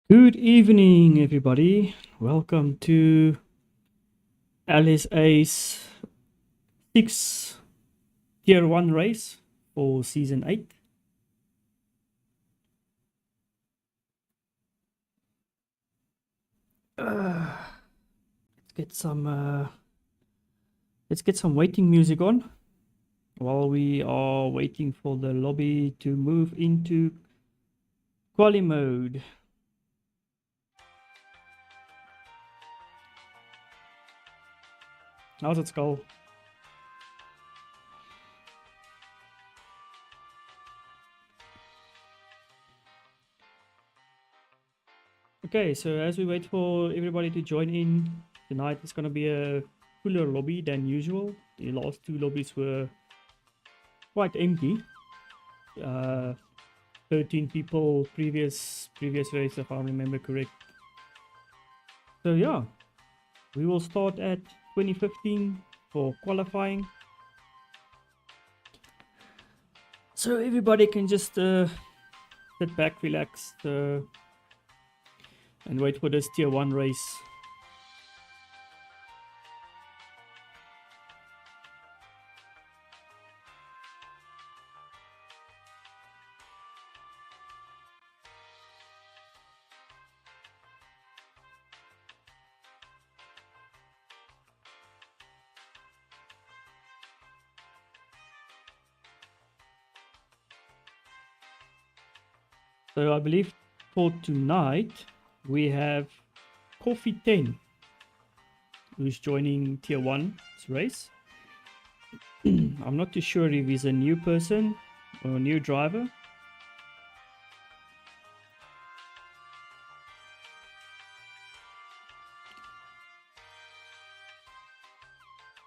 Good evening, everybody. Welcome to LSA's 6th Tier 1 race for Season 8. Let's get some waiting music on while we are waiting for the lobby to move into quali mode. How's it, Skull? Okay, so as we wait for everybody to join in, tonight it's going to be a fuller lobby than usual. The last two lobbies were quite empty. 13 people previous race, if I remember correct. So yeah, we will start at 2015 for qualifying. So everybody can just sit back, relax, and wait for this tier 1 race. So I believe for tonight we have Coffee 10 who's joining tier 1's race. I'm not too sure if he's a new person or a new driver.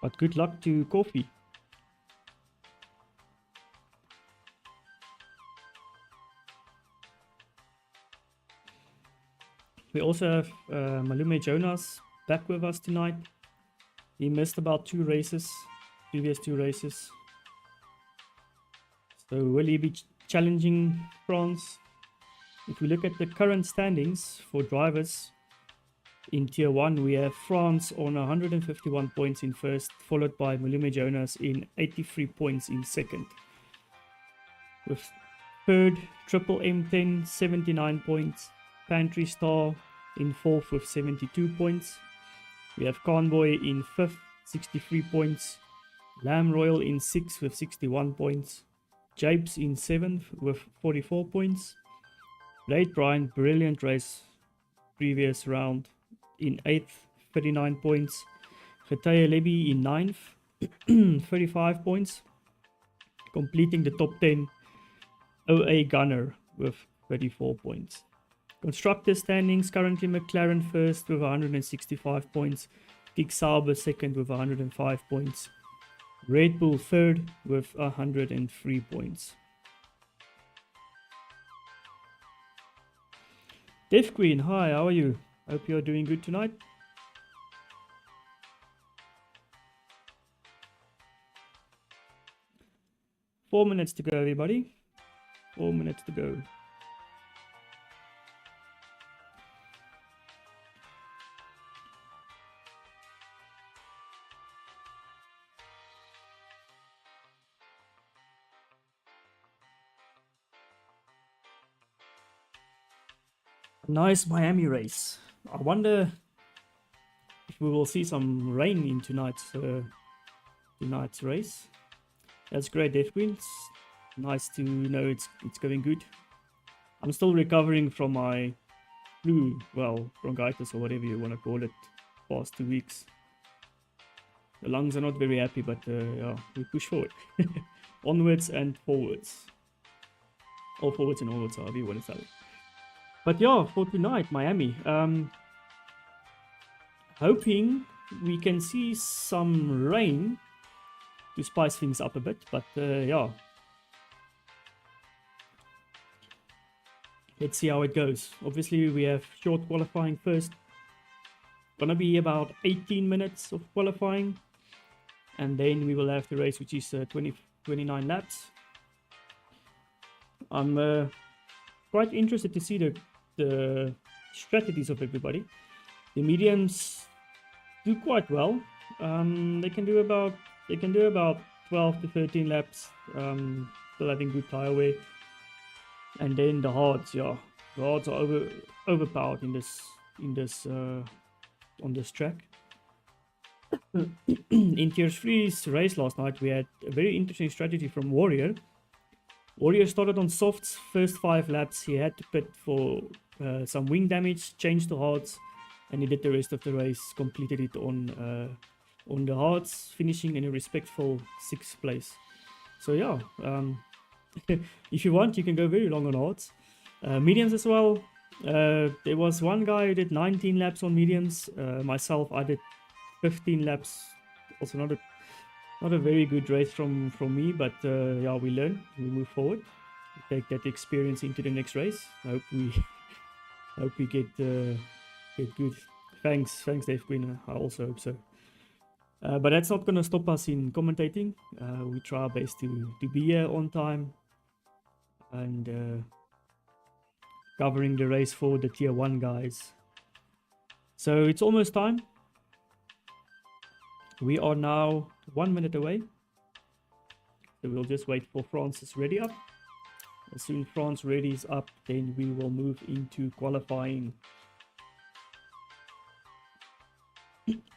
But good luck to Coffee. We also have Malume Jonas back with us tonight. He missed about previous two races. So will he be challenging France? If we look at the current standings for drivers in tier 1, we have France on 151 points in first, followed by Malume Jonas in 83 points in second. With third, Triple M10, 79 points. Pantry Star in fourth with 72 points. We have Convoy in fifth, 63 points. Lamb Royal in sixth with 61 points. Japes in seventh with 44 points. Late Brian, brilliant race previous round, in eighth, 39 points. Getaya Levy in ninth, 35 points. Completing the top 10, OA Gunner with 34 points. Constructor standings, currently McLaren first with 165 points. Kick Sauber second with 105 points. Red Bull third with 103 points. Deaf Queen, hi, how are you? Hope you're doing good tonight. Four minutes to go, everybody. 4 minutes to go. Nice Miami race. I wonder if we will see some rain in tonight's race. That's great, Death Queens. Nice to know it's going good. I'm still recovering from my flu, well, bronchitis or whatever you want to call it, past 2 weeks. The lungs are not very happy, but yeah, we push forward. Onwards and forwards. Or forwards and onwards, however you want to say it. But yeah, for tonight, Miami. Hoping we can see some rain to spice things up a bit, but yeah. Let's see how it goes. Obviously, we have short qualifying first. Gonna be about 18 minutes of qualifying. And then we will have the race, which is 29 laps. I'm quite interested to see the strategies of everybody. The mediums do quite well. They can do about 12 to 13 laps, still having good tire wear. And then the hards, yeah, the hards are overpowered in this on this track. In Tier 3's race last night, we had a very interesting strategy from Warrior. Warrior started on softs first 5 laps. He had to pit for some wing damage, changed to hards, and he did the rest of the race, completed it on the hards, finishing in a respectful 6th place. So yeah, if you want, you can go very long on hards. Mediums as well. There was one guy who did 19 laps on mediums. Myself, I did 15 laps. Also not a very good race from me, but yeah, we learn, we move forward, we take that experience into the next race. I hope we get good. Thanks Dave Queen. I also hope so. But that's not gonna stop us in commentating. We try our best to be here on time and covering the race for the Tier 1 guys. So it's almost time. We are now 1 minute away. So we'll just wait for France's ready up. As soon as France ready is up, then we will move into qualifying.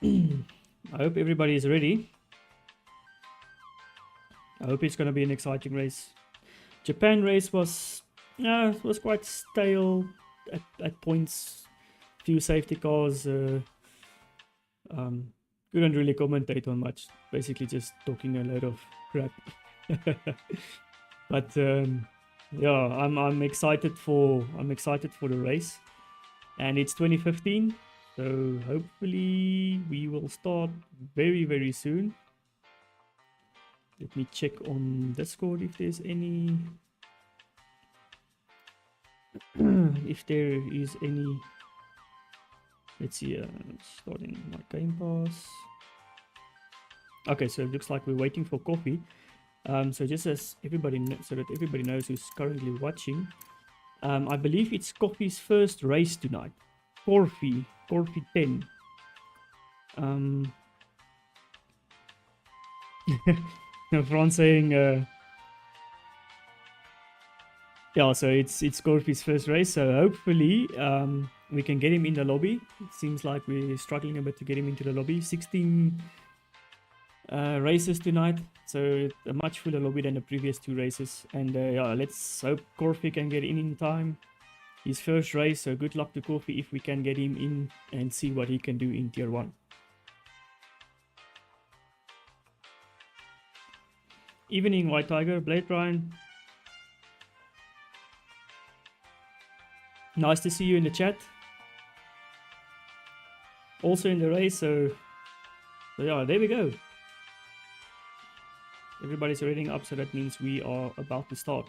I hope everybody is ready. I hope it's going to be an exciting race. Japan race was quite stale at points. Few safety cars. Couldn't really commentate on much. Basically just talking a lot of crap. But yeah, I'm excited for the race, and it's 2015. So hopefully we will start very soon. Let me check on Discord if there's any if there is any. Let's see, starting my game pass. Okay, so it looks like we're waiting for coffee. So just as everybody so that everybody knows who's currently watching, I believe it's Coffee's first race tonight. Corfi 10. Franz saying, yeah, so it's Corfi's first race. So hopefully we can get him in the lobby. It seems like we're struggling a bit to get him into the lobby. 16 races tonight, so a much fuller lobby than the previous 2 races. And yeah, let's hope Corfi can get in time. His first race, so good luck to Corfi if we can get him in and see what he can do in Tier 1. Evening, White Tiger, Blade Ryan. Nice to see you in the chat. Also in the race, so yeah, there we go. Everybody's reading up, so that means we are about to start.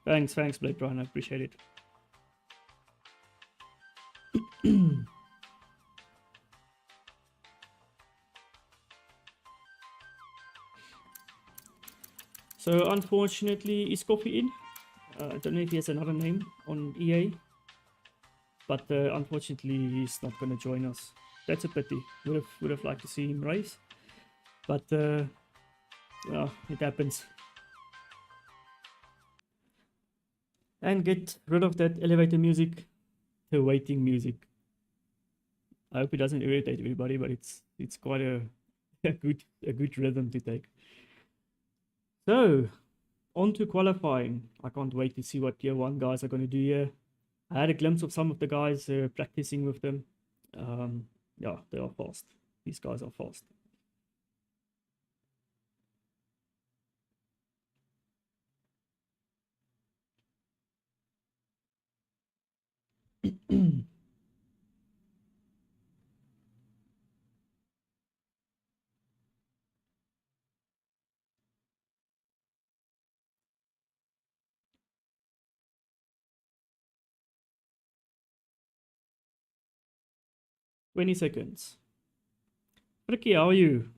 Thanks, Blade Ryan, I appreciate it. So unfortunately, is Coffee in? I don't know if he has another name on EA, but unfortunately he's not going to join us. That's a pity. Would have liked to see him race, but yeah, it happens. And get rid of that elevator music, the waiting music. I hope it doesn't irritate everybody, but it's quite a good rhythm to take. So on to qualifying. I can't wait to see what Tier 1 guys are going to do here. I had a glimpse of some of the guys practicing with them. Yeah, they are fast. These guys are fast. "20 seconds. Ricky, how are you?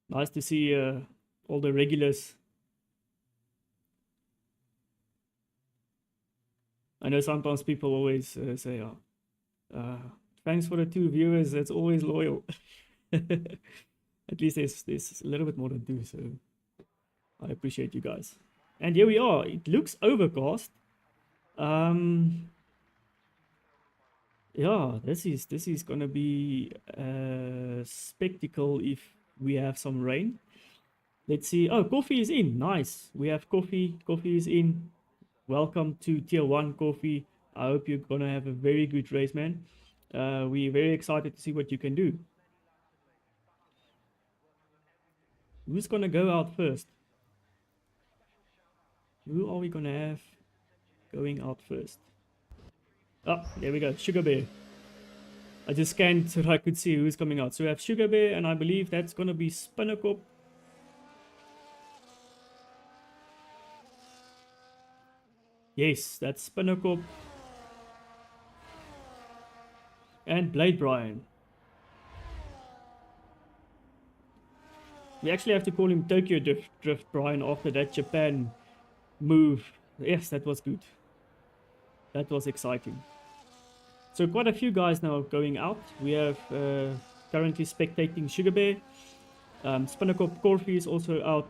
Nice to see all the regulars I know sometimes people always say, oh, thanks for the 2 viewers, that's always loyal. At least there's a little bit more to do, so I appreciate you guys. And here we are. It looks overcast. Yeah, this is gonna be a spectacle if we have some rain. Let's see. Oh, coffee is in. Nice. We have coffee. Coffee is in. Welcome to Tier 1 Coffee. I hope you're gonna have a very good race, man. We're very excited to see what you can do. Who's gonna go out first? Who are we gonna have going out first? Oh, there we go. Sugar Bear. I just scanned so that I could see who's coming out. So we have Sugar Bear, and I believe that's gonna be Spinnerkop. Yes, that's Spinnerkop. And Blade Brian. We actually have to call him Tokyo Drift Brian after that Japan move. Yes, that was good. That was exciting. So quite a few guys now going out. We have currently spectating Sugar Bear. Spinnerkop Corfy is also out.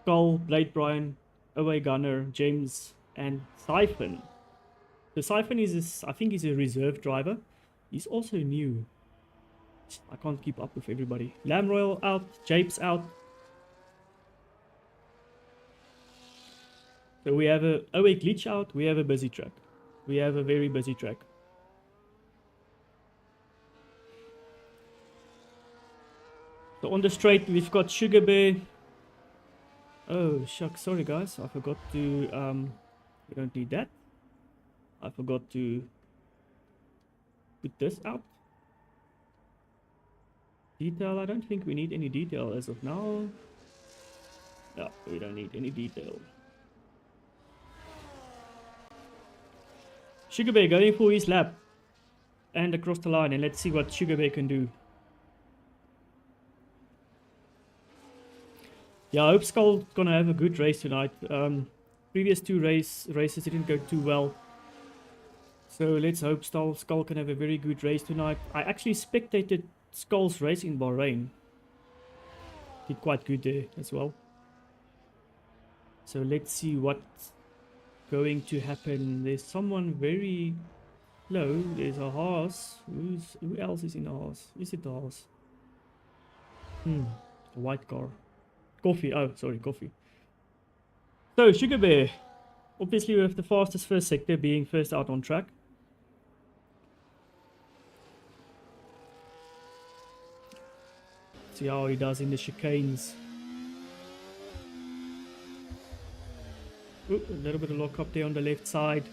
Carl, Blade Brian, Away Gunner, James, and Siphon. So Siphon is, I think he's a reserve driver. He's also new. I can't keep up with everybody. Lamb Royal out, Japes out. So we have a Away Glitch out, we have a busy track. We have a very busy track. So on the straight we've got Sugar Bear. Oh shucks, sorry guys, I forgot to we don't need that. I forgot to put this out. Detail, I don't think we need any detail as of now. No, we don't need any detail. Sugar Bear going for his lap and across the line, and let's see what Sugar Bear can do. Yeah, I hope Skull's gonna have a good race tonight. Previous 2 races didn't go too well. So let's hope Skull can have a very good race tonight. I actually spectated Skull's race in Bahrain. Did quite good there as well. So let's see what's going to happen. There's someone very low. There's a horse. Who else is in the horse? Is it the horse? A white car. Coffee. Oh, sorry, Coffee. So Sugar Bear, obviously with the fastest first sector being first out on track. See how he does in the chicanes. Ooh, a little bit of lock up there on the left side.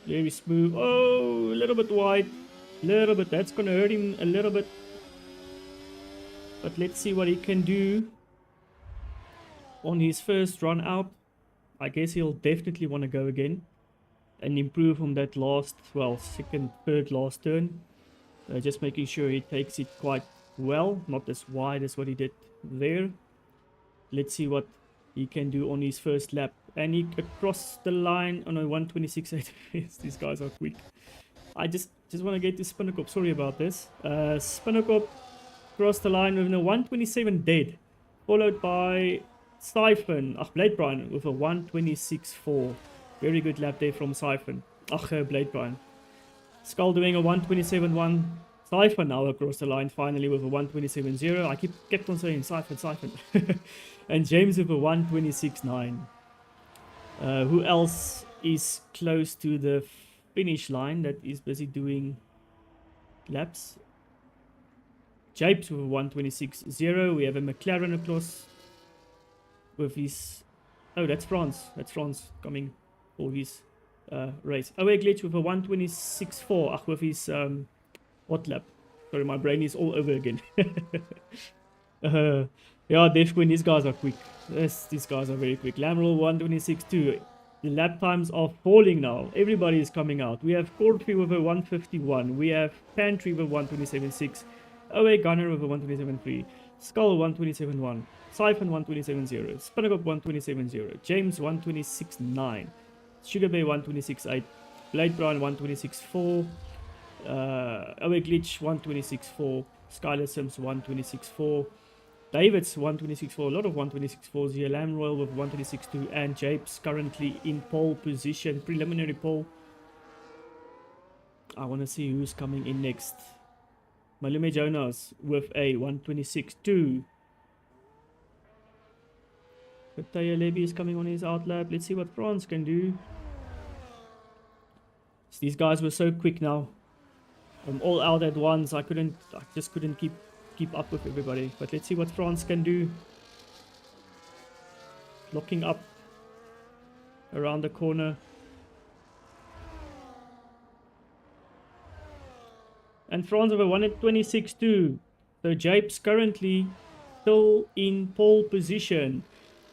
Very smooth. Oh, a little bit wide. Little bit. That's gonna hurt him a little bit. But let's see what he can do on his first run out. I guess he'll definitely want to go again and improve on that last, well, second, third last turn. Just making sure he takes it quite well, not as wide as what he did there. Let's see what he can do on his first lap. And he across the line on a 126.8. These guys are quick. I just want to get to Spinnerkop. Sorry about this. Spinnerkop crossed the line with a 127 dead, followed by Siphon, Blade Brian with a 126.4. Very good lap there from Siphon. Blade Brian. Skull doing a 127.1. Siphon now across the line finally with a 127.0. I kept on saying Siphon. And James with a 126.9. Who else is close to the finish line that is busy doing laps? Japes with a 126.0. We have a McLaren across with his... Oh, that's France. That's France coming for his race. Away Glitch with a 126.4. With his hot lap. Sorry, my brain is all over again. Yeah, Defqueen, these guys are quick. Yes, these guys are very quick. Lamrel 126.2. The lap times are falling now. Everybody is coming out. We have Corpy with a 151. We have Pantry with 127.6. Away Gunner with a 127.3. Skull 127.1. Siphon 127.0. Spinnerkop 127.0. James 126.9. Sugar Bay 126.8, Blade Brown 126.4, Owe Glitch 126.4, Skylar Sims 126.4, David's 126.4, a lot of 126.4s here, Lamb Royal with 126.2, and Japes currently in pole position, preliminary pole. I want to see who's coming in next. Malume Jonas with a 126.2. Taya Levy is coming on his outlap. Let's see what France can do. These guys were so quick now. All out at once. I just couldn't keep up with everybody. But let's see what France can do. Locking up around the corner. And France have a 126.2. So Japes currently still in pole position.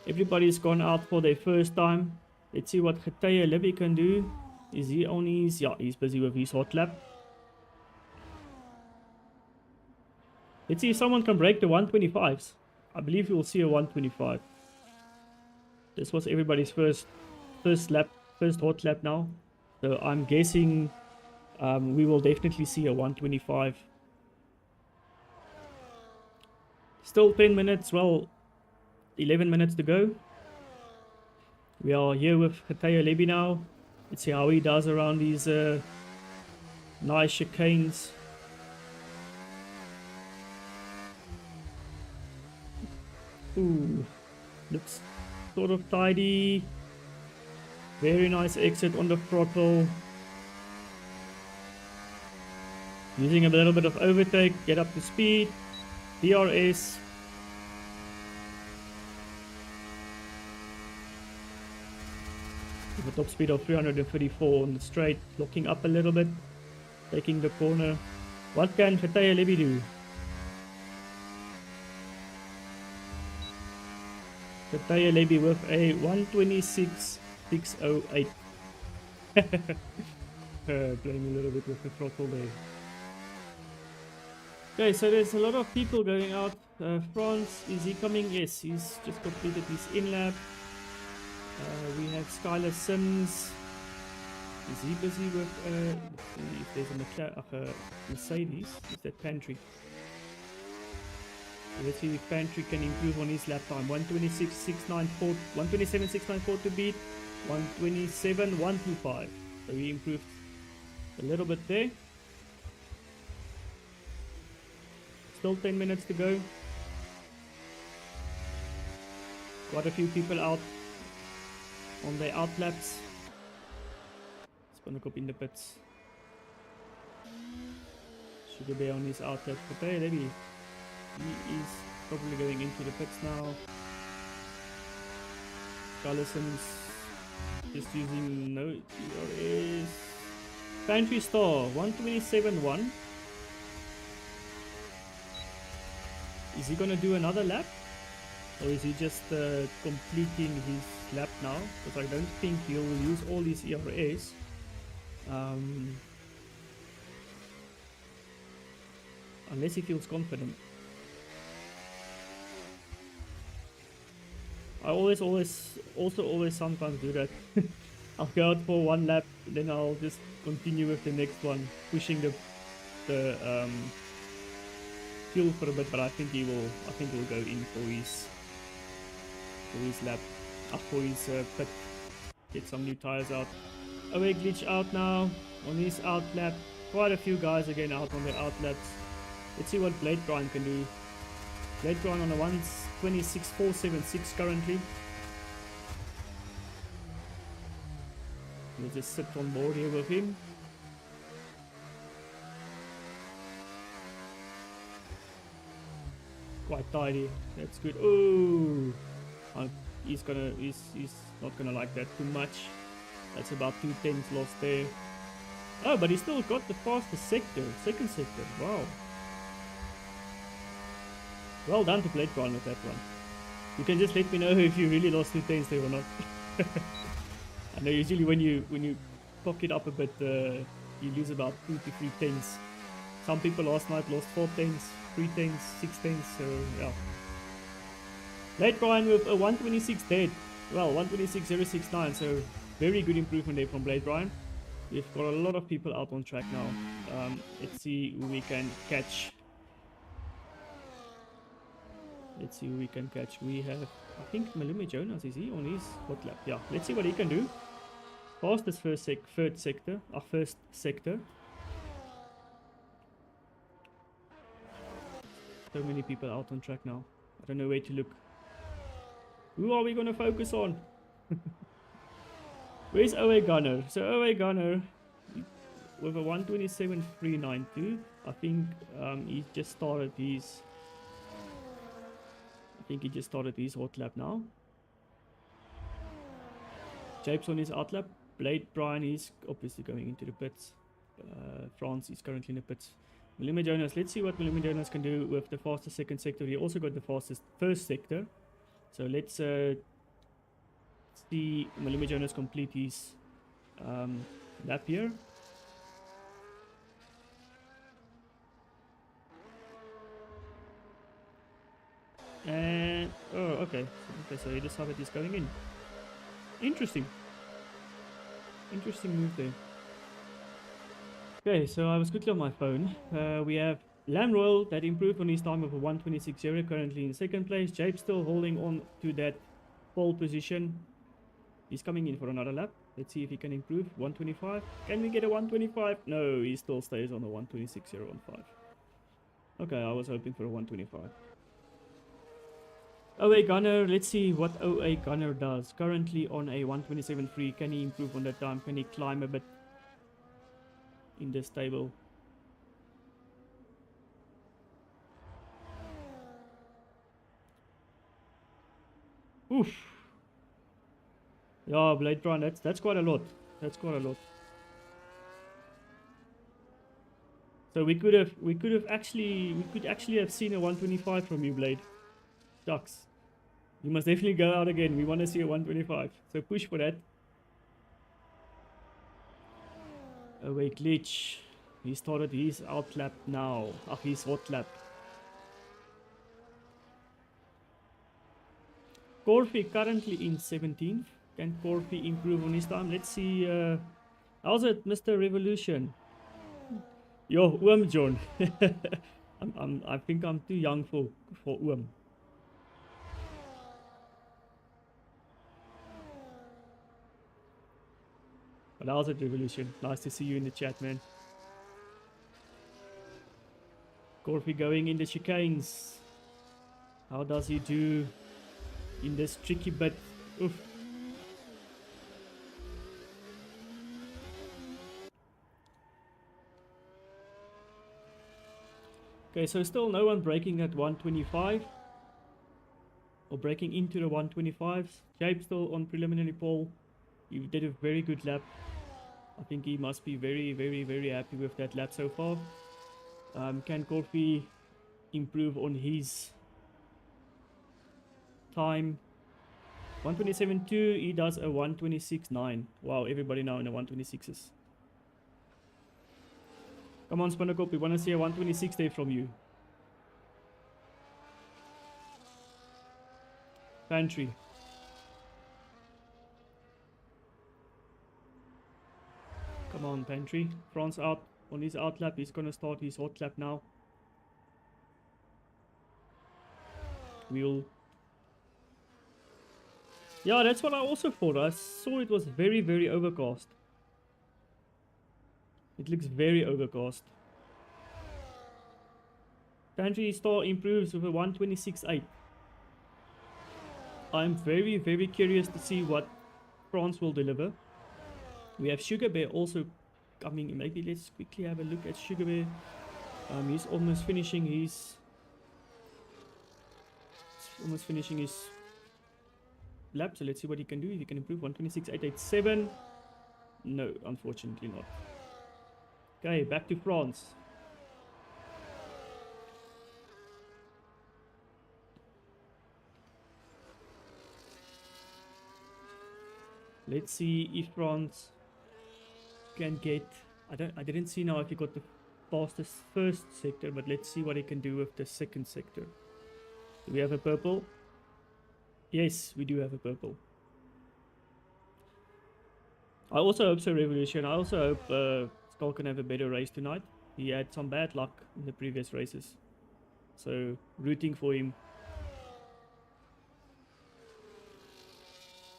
Everybody's gone out for their first time. Let's see what Getaya Libby can do. Is he on his... Yeah, he's busy with his hot lap. Let's see if someone can break the 125s. I believe you will see a 125. This was everybody's first lap, first hot lap now. So I'm guessing we will definitely see a 125. Still 10 minutes, well, 11 minutes to go. We are here with Getaya Levy now. Let's see how he does around these nice chicanes. Ooh, looks sort of tidy. Very nice exit on the throttle. Using a little bit of overtake, get up to speed. DRS. With a top speed of 334 on the straight, locking up a little bit, taking the corner. What can Getaya Levy do? Getaya Levy with a 126.608. Playing a little bit with the throttle there. Okay, so there's a lot of people going out. France, is he coming? Yes, he's just completed his in-lap. We have Skylar Sims. Is he busy with if there's a Mercedes? Is that Pantry? So let's see if Pantry can improve on his lap time. 126.694, 127.694 to beat, 127.125. So he improved a little bit there. Still 10 minutes to go. Quite a few people out on their out laps. Spanakop in the pits. Sugar Bear on his out lap. Getaya Levy, he is probably going into the pits now. Carlson's just using no DRS. Pantry Star 127.1. Is he gonna do another lap? Or is he just completing his lap now? Because I don't think he'll use all his ERAs. Unless he feels confident. I always sometimes do that. I'll go out for one lap, then I'll just continue with the next one, pushing the fuel for a bit. But I think he'll go in for his lap, for his pit, get some new tires out. Away Glitch out now on his out lap. Quite a few guys again out on their out laps. Let's see what Blade Grind can do. Blade Grind on a 126.476 currently. We'll just sit on board here with him. Quite tidy. That's good. Oh, he's not gonna like that too much. That's about 2 tenths lost there. Oh, but he still got the fastest sector, second sector. Wow. Well done to Blade Grind with that one. You can just let me know if you really lost 2 tenths there or not. I know usually when you cock it up a bit, you lose about 2 to 3 tenths. Some people last night lost 4 tenths, 3 tenths, 6 tenths. So yeah. Blade Grind with a 126 dead. Well, 126.069. So very good improvement there from Blade Brian. We've got a lot of people out on track now. Let's see who we can catch. Let's see who we can catch. We have, I think, Malumi Jonas, is he on his hot lap? Yeah, let's see what he can do. Fastest first sector. So many people out on track now. I don't know where to look. Who are we going to focus on? Where's OA Gunner? So OA Gunner with a 127.392. I think he just started his. I think he just started his hot lap now. Japes on his out lap. Blade Brian is obviously going into the pits. France is currently in the pits. Malumi Jonas, let's see what Malumi Jonas can do with the fastest second sector. He also got the fastest first sector. So let's see Malumi Jonas complete his lap here. And oh, okay, so he decided he's going in. Interesting move there. Okay, so I was quickly on my phone. We have Lamb Royal that improved on his time of a 126.0, currently in second place. Jape still holding on to that pole position. He's coming in for another lap. Let's see if he can improve. 125. Can we get a 125? No, he still stays on the 126.015. Okay, I was hoping for a 125. OA Gunner, let's see what OA Gunner does. Currently on a 127.3. Can he improve on that time? Can he climb a bit in this table? Oof. Yeah, Blade Run, that's quite a lot. That's quite a lot. So we could actually have seen a 125 from you, Blade. Shucks. You must definitely go out again. We want to see a 125. So push for that. Away glitch. He started his out lap now. His hot lap. Corfi currently in 17th. Can Corfi improve on his time? Let's see. How's it, Mr. Revolution? Yo, John. I think I'm too young for Oom. But how's it, Revolution? Nice to see you in the chat, man. Corfi going in the chicanes. How does he do in this tricky bit? Oof. Okay, so still no one breaking that 125 or breaking into the 125s. Jape still on preliminary pole. He did a very good lap. I think he must be very, very, very happy with that lap so far. Can Corfi improve on his time? 127.2, he does a 126.9. Wow, everybody now in the 126s. Come on, Spinnacle, we want to see a 126 there from you. Pantry. Come on, Pantry. France out on his out lap. He's going to start his hot lap now. We'll... Yeah, that's what I also thought. I saw it was very, very overcast. It looks very overcast. Pantry Star improves with a 126.8. I'm very, very curious to see what France will deliver. We have Sugar Bear also coming in. Maybe let's quickly have a look at Sugar Bear. He's almost finishing his lap. So let's see what he can do. If he can improve 126.887. No, unfortunately not. Okay, back to France. Let's see if France can get... I didn't see now if he got the fastest first sector, but let's see what he can do with the second sector. Do we have a purple? Yes, we do have a purple. I also hope so, Revolution. I also hope Skull can have a better race tonight. He had some bad luck in the previous races. So, rooting for him.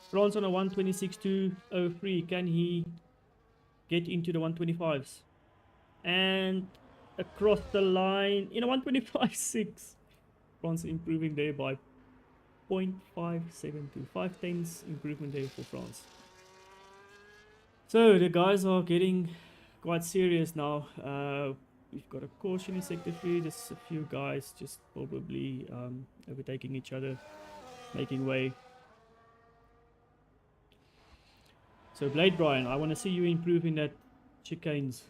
France on a 126.203. Can he get into the 125s? And across the line in a 125.6. France improving there by 0.572. 5/10 improvement there for France. So the guys are getting quite serious now. We've got a caution in sector 3. Just a few guys just probably overtaking each other, making way. So Blade Brian, I want to see you improve in that chicanes.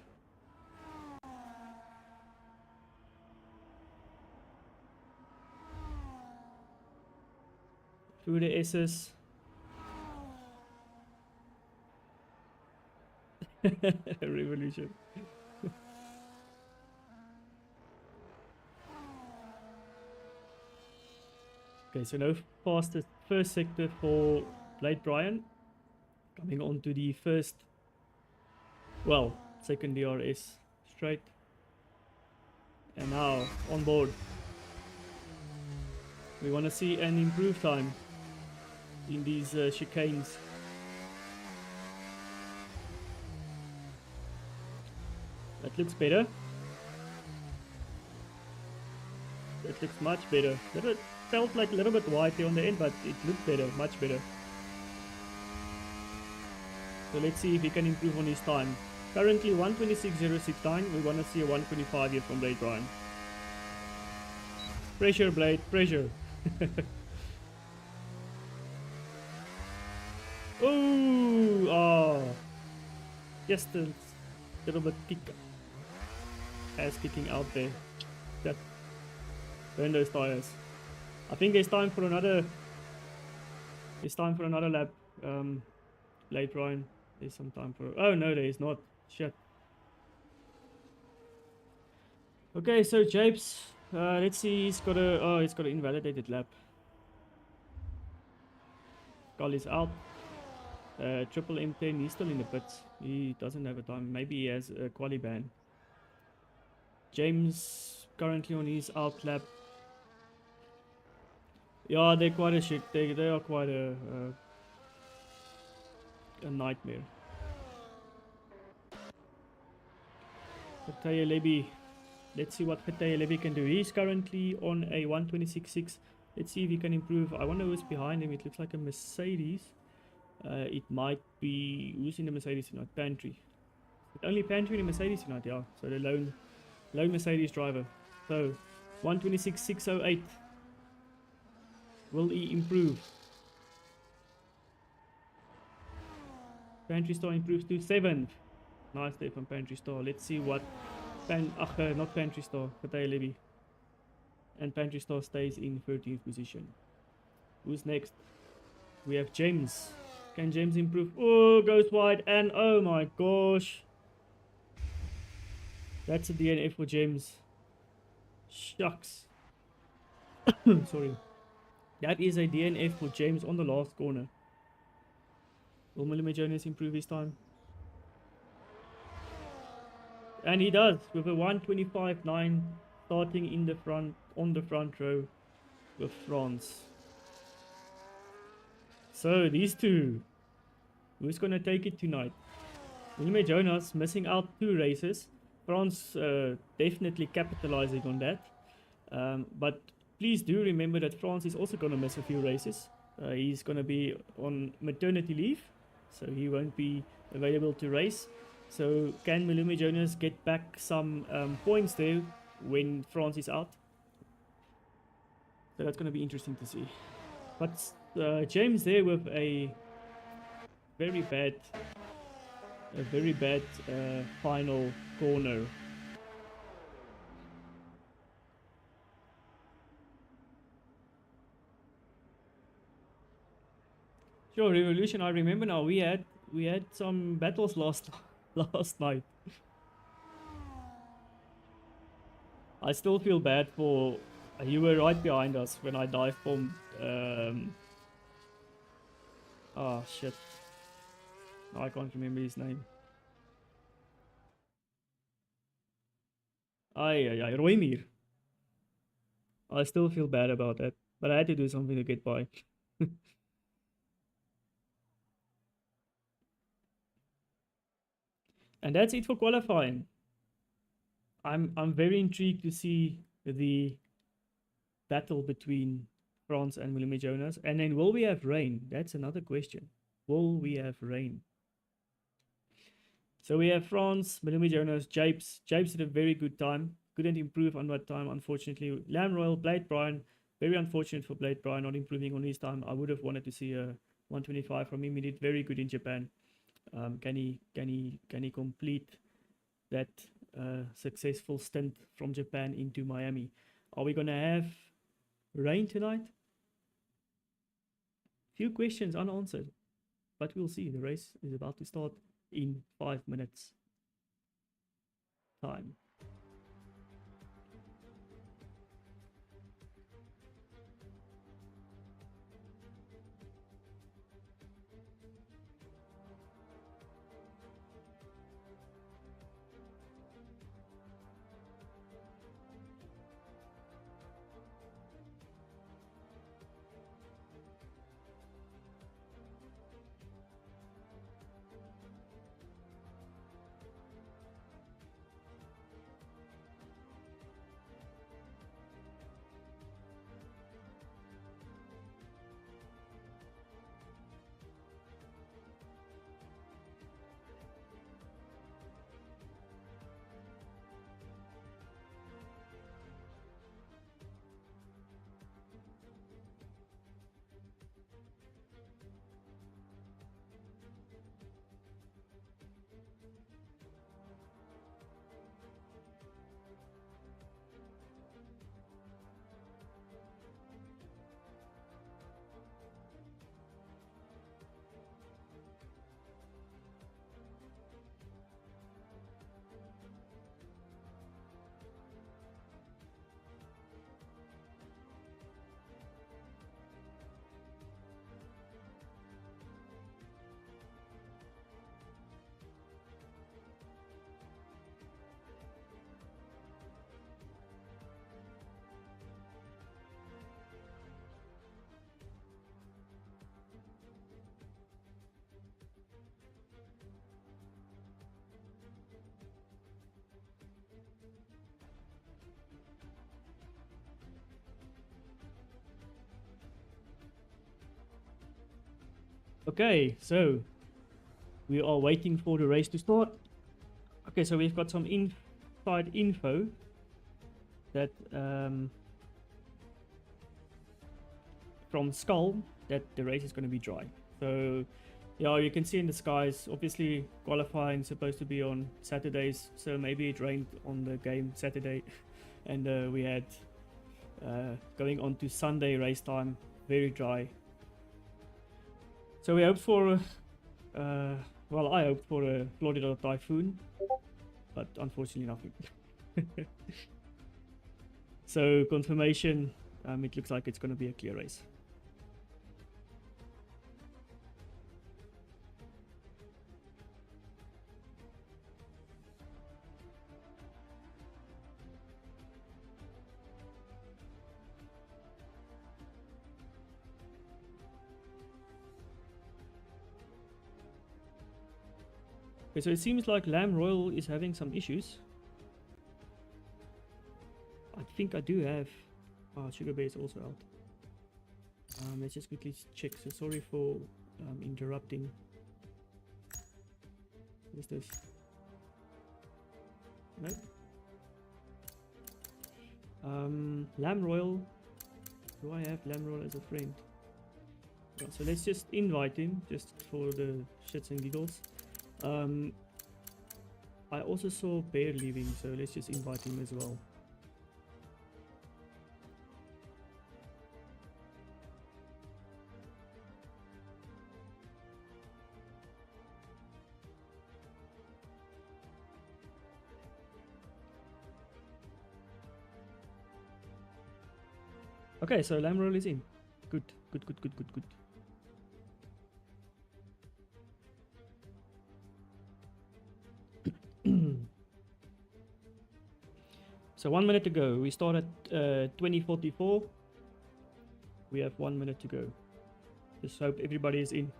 Through the S's. Revolution. Okay, so now past the first sector for Blade Brian. Coming on to the first, well, second DRS straight. And now on board. We want to see an improved time in these chicanes. That looks better. That looks much better. It felt like a little bit whitey on the end, but it looked better, much better. So let's see if he can improve on his time. Currently 126.069. We want to see a 125 here from Blade Brian. Pressure, Blade, pressure. Oh, just a little bit kick. Ass kicking out there. That burn those tires. I think there's time for another. There's time for another lap. Blade Brian. There's some time for. Oh no, there is not. Shit. Okay, so Japes. Let's see. He's got a. Oh, he's got an invalidated lap. Skull is out. Triple M10. He's still in the pits. He doesn't have a time. Maybe he has a quali ban. James currently on his out lap. Yeah, they're quite a shit. They are quite a nightmare. Fataya Lebi. Let's see what Fataya Lebi can do. He's currently on a 126.6. Let's see if he can improve. I wonder who's behind him. It looks like a Mercedes. It might be. Who's in the Mercedes tonight? Pantry. But only Pantry in the Mercedes tonight, yeah. So the lone Mercedes driver. So 126.608. Will he improve? Pantry Star improves to 7th. Nice there from Pantry Star. Let's see what not Pantry Star, Fataya Levy. And Pantry Star stays in 13th position. Who's next? We have James. Can James improve? Oh, goes wide, and oh my gosh. That's a DNF for James. Shucks. Sorry. That is a DNF for James on the last corner. Will Miami Jonas improve his time? And he does, with a 125.9 starting in the front, on the front row with France. So these two, who's gonna take it tonight? Miami Jonas missing out 2 races. France definitely capitalizing on that. But please do remember that France is also gonna miss a few races. He's gonna be on maternity leave, so he won't be available to race. So can Malumi Jonas get back some points there when France is out? So that's going to be interesting to see. But James there with a very bad final corner. Sure, Revolution. I remember now. We had some battles last night. I still feel bad for you. Were right behind us when I dive bombed. Oh shit. I can't remember his name. Ay, Roymir. I still feel bad about that, but I had to do something to get by. And that's it for qualifying. I'm very intrigued to see the battle between France and Willem Jonas. And then will we have rain? That's another question. Will we have rain? So we have France, Willem Jonas, Japes. Japes had a very good time. Couldn't improve on that time, unfortunately. Lamb Royal, Blade Brian. Very unfortunate for Blade Brian not improving on his time. I would have wanted to see a 125 from him. He did very good in Japan. Can he complete that successful stint from Japan into Miami? Are we gonna have rain tonight? Few questions unanswered, but we'll see. The race is about to start in 5 minutes time. Okay, so we are waiting for the race to start. Okay, so we've got some inside info that from Skull that the race is going to be dry. So yeah, you can see in the skies, obviously qualifying supposed to be on Saturdays, so maybe it rained on the game Saturday and we had going on to Sunday race time, very dry. So we hope for well, I hope for a Florida typhoon, but unfortunately nothing. So confirmation, it looks like it's going to be a clear race. Okay, so it seems like Lamb Royal is having some issues. I think I do have... Sugar Bear is also out. Let's just quickly check. So sorry for interrupting. What is this? No. Lamb Royal. Do I have Lamb Royal as a friend? Yeah, so let's just invite him, just for the shits and giggles. I also saw Bear leaving, so let's just invite him as well. Okay, so Lamb Roll is in. Good. So 1 minute to go. We start at 20:44. We have 1 minute to go. Just hope everybody is in.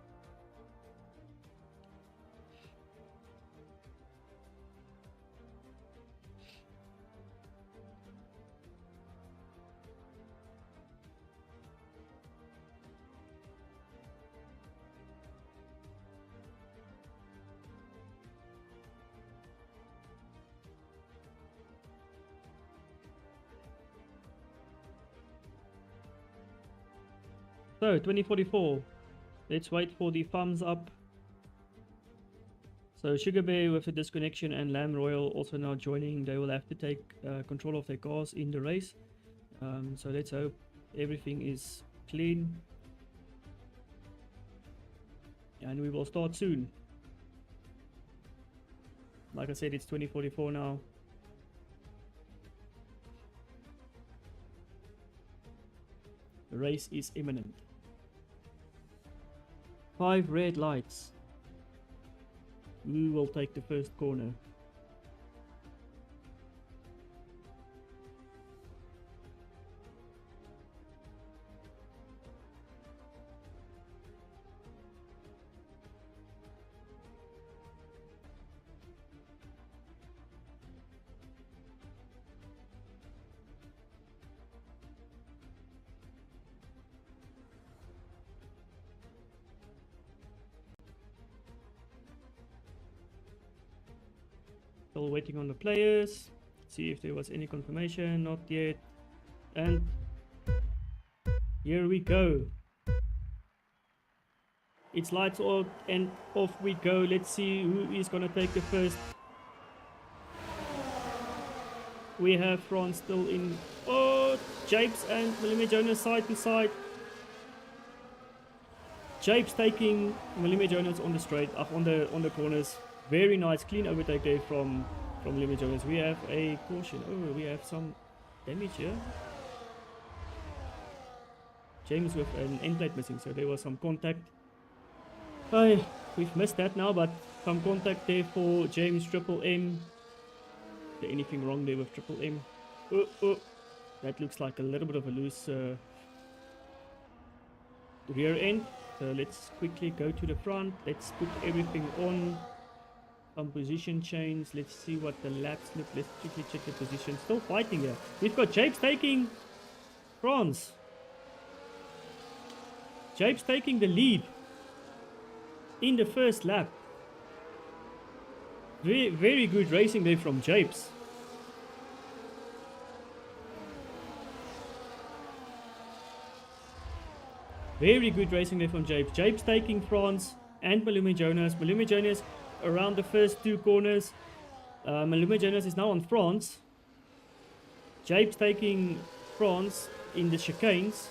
So 20:44. Let's wait for the thumbs up. So Sugar Bear with the disconnection and Lamb Royal also now joining. They will have to take control of their cars in the race. So let's hope everything is clean. And we will start soon. Like I said, it's 20:44 now. The race is imminent. 5 red lights. Who will take the first corner? Still waiting on the players. See if there was any confirmation. Not yet. And here we go. It's lights out and off we go. Let's see who is gonna take the first. We have France still in. Oh, Japes and Malime Jonas side to side. Japes taking Malime Jonas on the straight, up on the corners. Very nice, clean overtake there from Malime Jonas. We have a caution. Oh, we have some damage here. James with an end plate missing, so there was some contact. We've missed that now, but some contact there for James Triple M. Is there anything wrong there with Triple M? Oh, that looks like a little bit of a loose rear end. So let's quickly go to the front. Let's put everything on. Some position change. Let's see what the laps look. Let's quickly check the position. Still fighting here. We've got Japes taking France. Japes taking the lead in the first lap. Very, very good racing there from Japes. Very good racing there from Japes. Japes taking France and Malime Jonas. Malime Jonas around the first 2 corners. Malime Jonas is now on France. Japes taking France in the chicanes.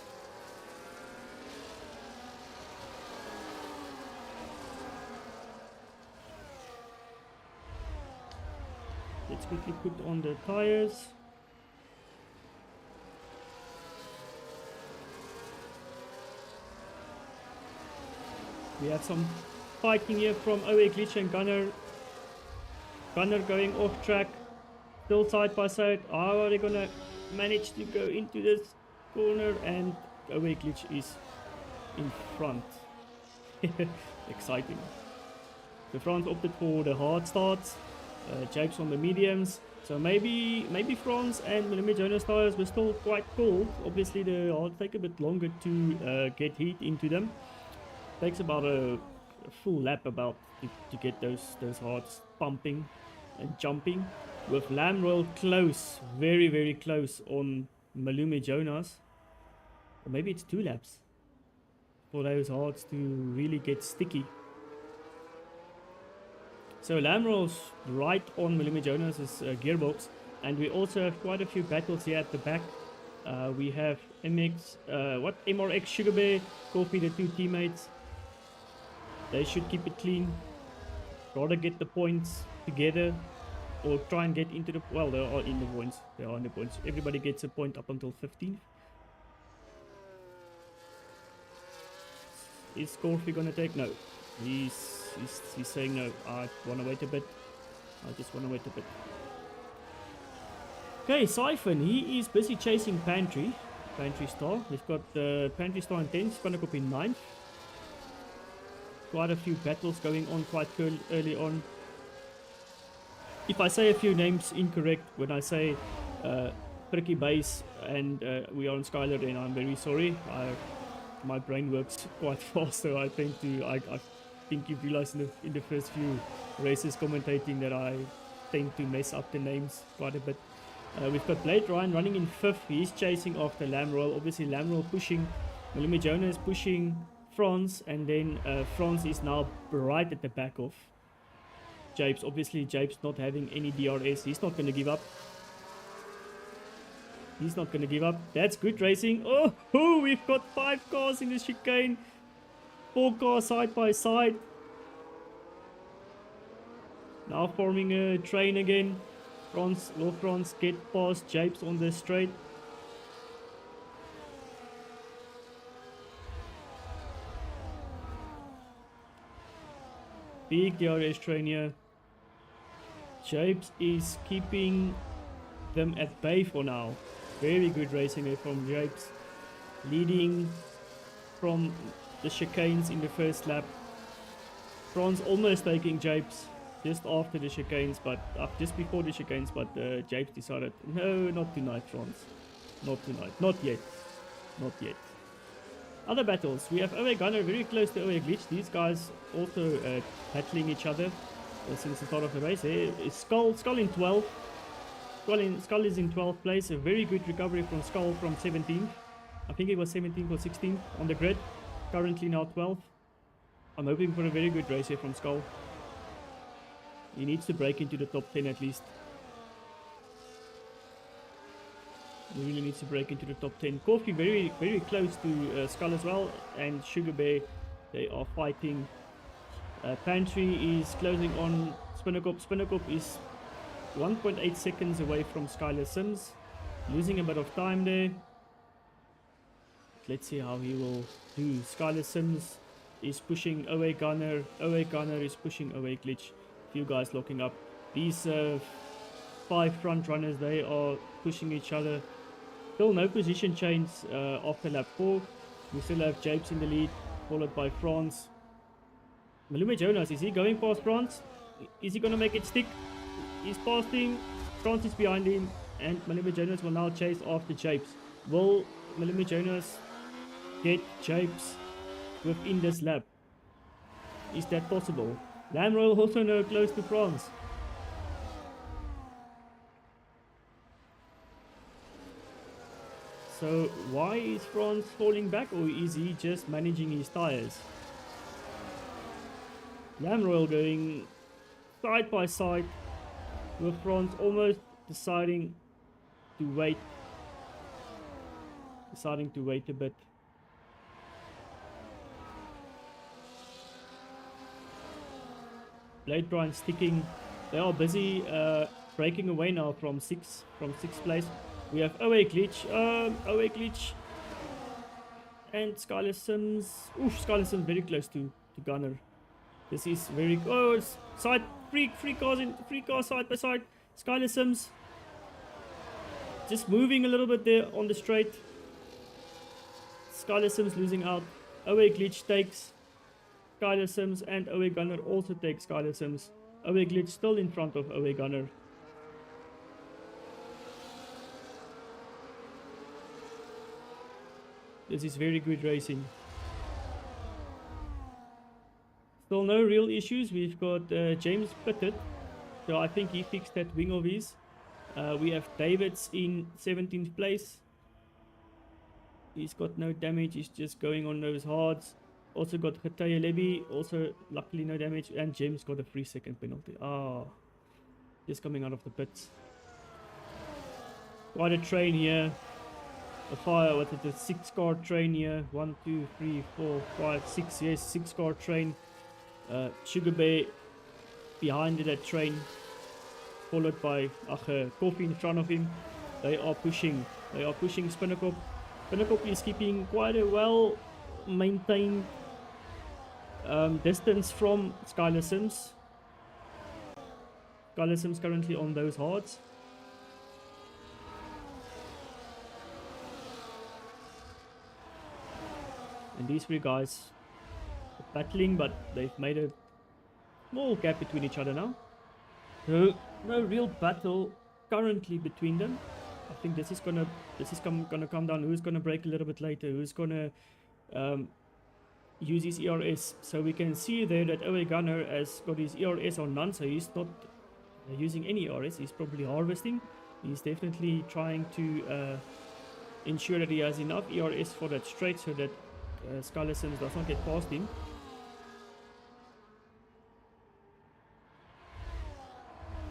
Let's quickly put on the tires. We have some fighting here from OA Glitch and Gunner. Gunner going off track. Still side by side. How are they gonna manage to go into this corner? And OA Glitch is in front. Exciting. The front opted for the hard starts. Japes on the mediums. So maybe France and Malime Jonas tires were still quite cold. Obviously the hard take a bit longer to get heat into them. Takes about a full lap about to get those hards pumping and jumping. With Lamb Royal close, very, very close on Malime Jonas. Or maybe it's 2 laps for those hards to really get sticky. So Lamb Royal's right on Malime Jonas' gearbox. And we also have quite a few battles here at the back. We have MRX Sugar Bear, Coffee, the 2 teammates. They should keep it clean. Rather get the points together or try and get into the... Well, they are in the points. They are in the points. Everybody gets a point up until 15th. Is Corfy gonna take? No. He's saying no. I want to wait a bit. I just want to wait a bit. Okay, Siphon, he is busy chasing Pantry Star. We've got Pantry Star in 10th, Spinnakup in 9th. Quite a few battles going on quite early on. If I say a few names incorrect when I say Pricky Base and we are on Skylar, then I'm very sorry. My brain works quite fast, so I tend to. I think you've realized in the first few races commentating that I tend to mess up the names quite a bit. We've got Blade Ryan running in 5th. He's chasing after Lam Royal. Obviously, Lam Royal pushing. Malumi Jonah is pushing France, and then France is now right at the back of Japes. Obviously, Japes not having any DRS. He's not going to give up. He's not going to give up. That's good racing. Oh, we've got 5 cars in the chicane. 4 cars side by side. Now forming a train again. Will France get past Japes on the straight? Big DRS train here. Japes is keeping them at bay for now. Very good racing there from Japes. Leading from the chicanes in the first lap. France almost taking Japes just after the chicanes, but just before the chicanes, but Japes decided, no, not tonight, France. Not tonight. Not yet. Not yet. Other battles. We have OA Gunner very close to OA Glitch. These guys also battling each other since the start of the race. Here is Skull in 12th. Skull is in 12th place. A very good recovery from Skull from 17th. I think it was 17th or 16th on the grid. Currently now 12th. I'm hoping for a very good race here from Skull. He needs to break into the top 10 at least. He really needs to break into the top 10. Coffee very, very close to Skull as well. And Sugar Bear, they are fighting. Pantry is closing on Spinnakup. Spinnakup is 1.8 seconds away from Skylar Sims. Losing a bit of time there. Let's see how he will do. Skylar Sims is pushing OA Gunner. OA Gunner is pushing OA Glitch. Few guys locking up. These 5 front runners, they are pushing each other. Still no position change after lap 4. We still have Japes in the lead, followed by France. Malume Jonas, is he going past France? Is he going to make it stick? He's passing. France is behind him, and Malume Jonas will now chase after Japes. Will Malume Jonas get Japes within this lap? Is that possible? Lam Royal also now close to France. So why is France falling back, or is he just managing his tires? Lam Royal going side by side with France, almost deciding to wait a bit. Blade Brian sticking. They are busy breaking away now from sixth place. We have OA Glitch, and Skylar Sims. Oof, Skylar Sims very close to Gunner. This is very it's side three cars side by side. Skylar Sims just moving a little bit there on the straight. Skylar Sims losing out. OA Glitch takes Skylar Sims, and OA Gunner also takes Skylar Sims. OA Glitch still in front of OA Gunner. This is very good racing. Still no real issues. We've got James pitted, so I think he fixed that wing of his. We have Davids in 17th place. He's got no damage. He's just going on those hards. Also got Khataya Lebi, also luckily no damage, and James got a 3-second penalty. Just coming out of the pits. Quite a train here. A fire, what is it, a 6-car train here. 1, 2, 3, 4, 5, 6, yes, 6-car train. Sugar Bear behind that train, followed by Coffee in front of him. They are pushing Spinnakup. Spinnakup is keeping quite a well maintained distance from Skylar Sims. Skylar Sims currently on those hards. And these three guys are battling, but they've made a small gap between each other now. So no real battle currently between them. I think this is gonna come down. Who's gonna break a little bit later? Who's gonna use his ERS? So we can see there that OA Gunner has got his ERS on none, so he's not using any ERS. He's probably harvesting. He's definitely trying to ensure that he has enough ERS for that straight, so that Skylar Sims does not get past him.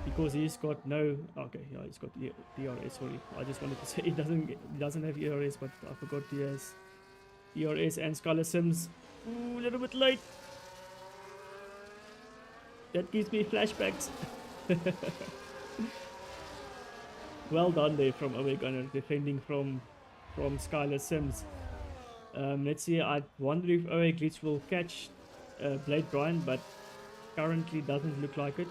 Because he's got no, okay, yeah, he's got the ERS. Sorry, I just wanted to say he doesn't have ERS, but I forgot he has ERS. And Skylar Sims, ooh, a little bit late. That gives me flashbacks. Well done there from OA Gunner, defending from Skylar Sims. Let's see. I wonder if OA Glitch will catch Blade Brian, but currently doesn't look like it.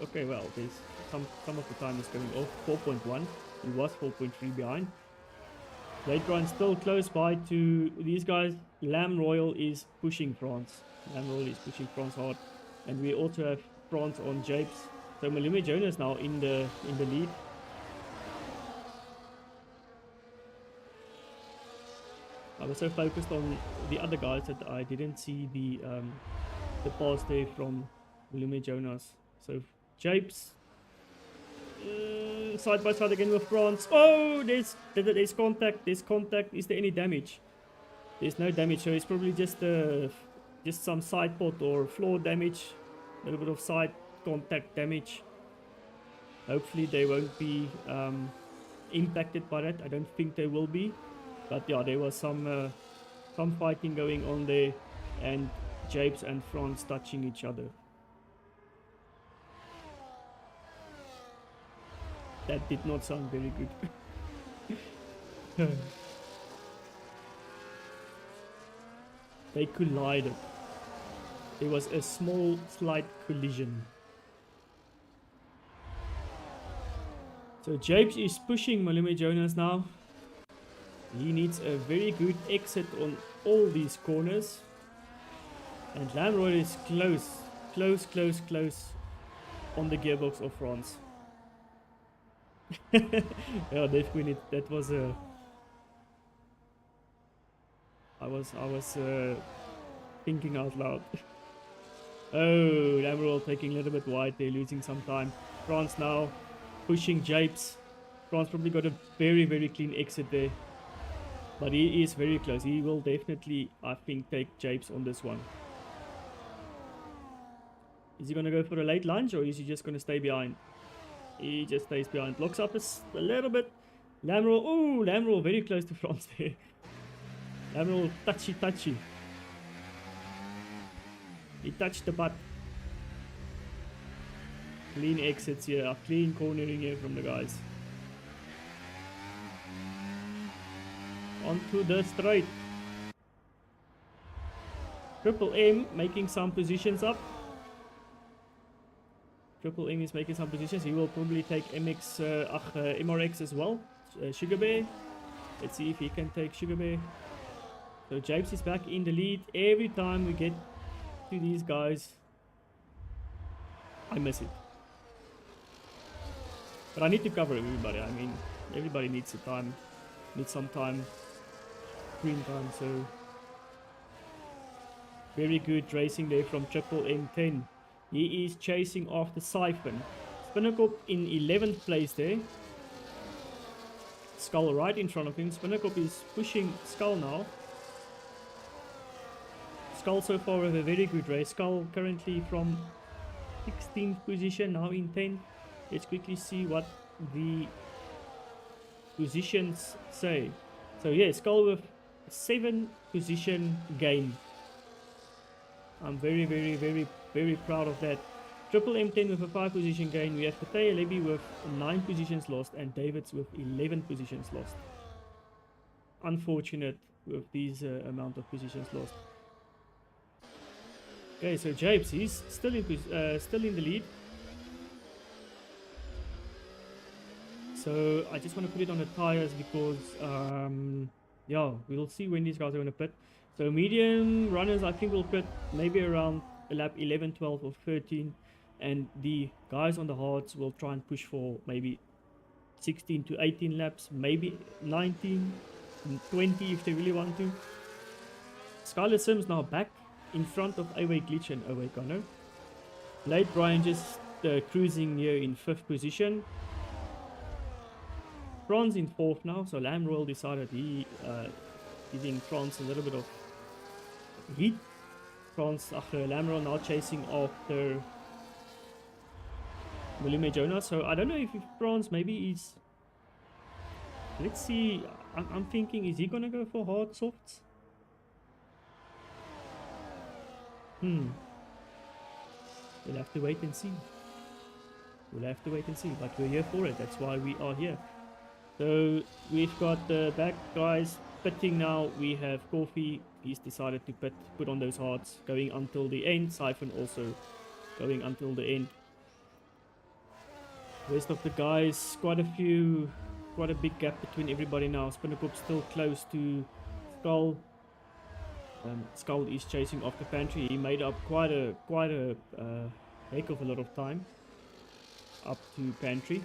Okay, well, there's some of the time is going off. 4.1. He was 4.3 behind. Blade Brian still close by to these guys. Lamb Royal is pushing France. Lamb Royal is pushing France hard, and we also have France on Japes. So Malumi Jonas now in the lead. I was so focused on the other guys that I didn't see the pass there from Malumi Jonas. So Japes side by side again with France. Oh, there's contact. There's contact. Is there any damage? There's no damage, so it's probably just some side pot or floor damage, a little bit of side contact damage. Hopefully they won't be impacted by that. I don't think they will be, but yeah, there was some fighting going on there, and Japes and France touching each other. That did not sound very good. They collided. There was a small slight collision. So Japes is pushing Malumi Jonas now. He needs a very good exit on all these corners. And Lamroy is close on the gearbox of France. Yeah, definitely. That was a. I was thinking out loud. Oh, Lamroy taking a little bit wide. They're losing some time. France now pushing Japes. France probably got a very clean exit there. But he is very close. He will definitely, I think, take Japes on this one. Is he going to go for a late lunge, or is he just going to stay behind? He just stays behind. Locks up a little bit. Lamroy, oh, Lamroy very close to France there. Lamroy touchy. He touched the butt. Clean exits here. Clean cornering here from the guys. Onto the straight. Triple M making some positions up. Triple M is making some positions. He will probably take MRX as well. Sugar Bear. Let's see if he can take Sugar Bear. So Japes is back in the lead. Every time we get to these guys, I miss it. But I need to cover everybody. I mean, everybody needs some time, green time. So very good racing there from Triple M10. He is chasing after Siphon. Spinnakop in 11th place there. Skull right in front of him. Spinnakop is pushing Skull now. Skull so far with a very good race. Skull currently from 16th position, now in 10th. Let's quickly see what the positions say. So yeah, Skull with 7 position gain. I'm very proud of that. Triple M10 with a 5 position gain. We have Pataya Levy with 9 positions lost, and Davids with 11 positions lost. Unfortunate with these amount of positions lost. Okay, so Japes, he's still in the lead. So I just want to put it on the tires because yeah, we'll see when these guys are going to pit. So medium runners, I think will pit maybe around lap 11, 12 or 13. And the guys on the hards will try and push for maybe 16 to 18 laps, maybe 19, 20 if they really want to. Skylar Sims now back in front of Away Glitch and Away Gunner. Blade Brian just cruising here in 5th position. Franz in 4th now, so Lamb Royal decided he giving France a little bit of heat. France, Lamb Royal now chasing after William Jonas, so I don't know if France maybe is... Let's see, I'm thinking, is he gonna go for hard softs? We'll have to wait and see. We'll have to wait and see, but we're here for it, that's why we are here. So we've got the back guys pitting now. We have Coffee, he's decided to put on those hards, going until the end. Siphon also going until the end. Rest of the guys, quite a big gap between everybody now. Spinnekop still close to Skull. Skull is chasing after Pantry. He made up quite a heck of a lot of time up to Pantry.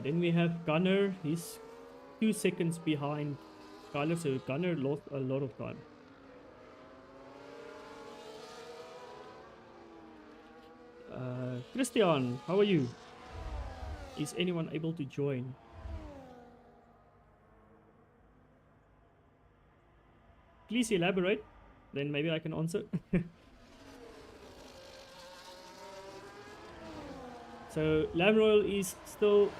Then we have Gunner. He's 2 seconds behind Skyler, so Gunner lost a lot of time. Christian, how are you? Is anyone able to join? Please elaborate, then maybe I can answer. So Lamb Royal is still...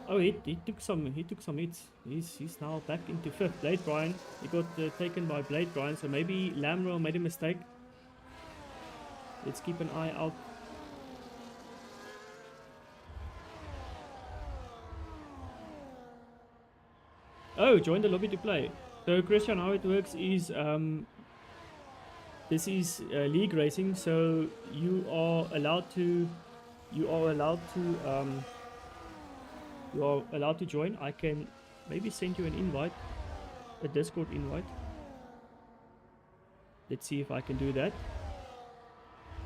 Oh, he took some hits. He's now back into 5th. Blade Brian, he got taken by Blade Brian, so maybe Lamb Royal made a mistake. Let's keep an eye out. Oh, join the lobby to play. So Christian, how it works is this is league racing, so you are allowed to join. I can maybe send you an invite, a Discord invite. Let's see if I can do that.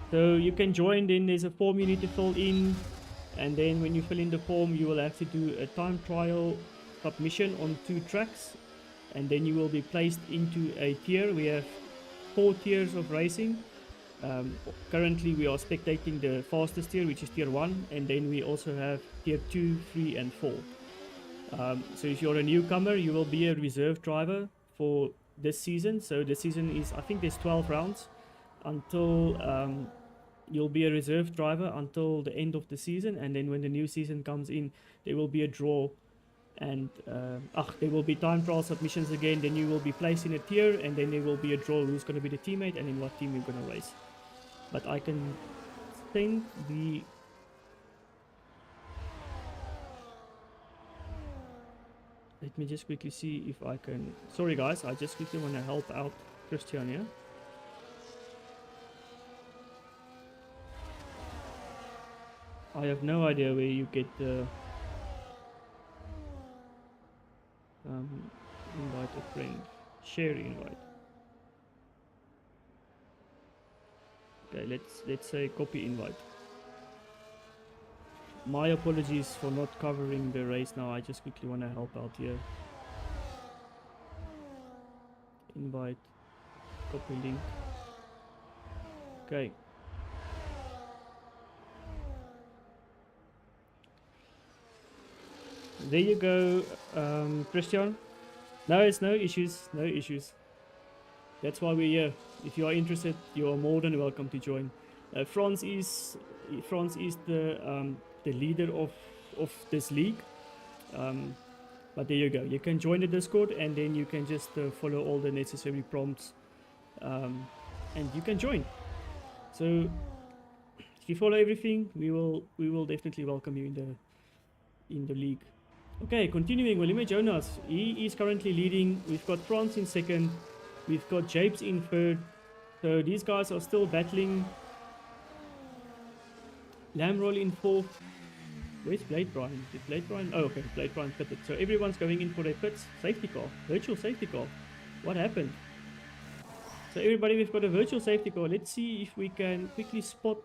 So you can join, then there's a form you need to fill in, and then when you fill in the form you will have to do a time trial submission on 2 tracks, and then you will be placed into a tier. We have 4 tiers of racing. Currently we are spectating the fastest tier, which is tier 1, and then we also have tier 2, 3 and 4. So if you're a newcomer, you will be a reserve driver for this season. So this season is, I think there's 12 rounds until you'll be a reserve driver until the end of the season, and then when the new season comes in, there will be a draw, and there will be time trial submissions again. Then you will be placed in a tier, and then there will be a draw who's going to be the teammate and in what team you're going to race. But I can think the... Let me just quickly see if I can... Sorry guys, I just quickly want to help out Christian here. I have no idea where you get the... invite a friend. Share invite. Okay, let's say copy invite. My apologies for not covering the race now. I just quickly want to help out here. Invite, copy link. Okay. There you go, Christian. No, it's no issues, no issues. That's why we're here. If you are interested, you are more than welcome to join. France is the leader of this league. But there you go. You can join the Discord, and then you can just follow all the necessary prompts, and you can join. So if you follow everything, we will definitely welcome you in the league. Okay, continuing, William Jonas, he is currently leading. We've got France in 2nd, we've got Japes in 3rd, so these guys are still battling. Lamroll in 4th, Where's Blade Brian? Did Blade Brian? Oh, okay, Blade Brian pitted. So everyone's going in for their pits. Safety car. Virtual safety car. What happened? So everybody, we've got a virtual safety car. Let's see if we can quickly spot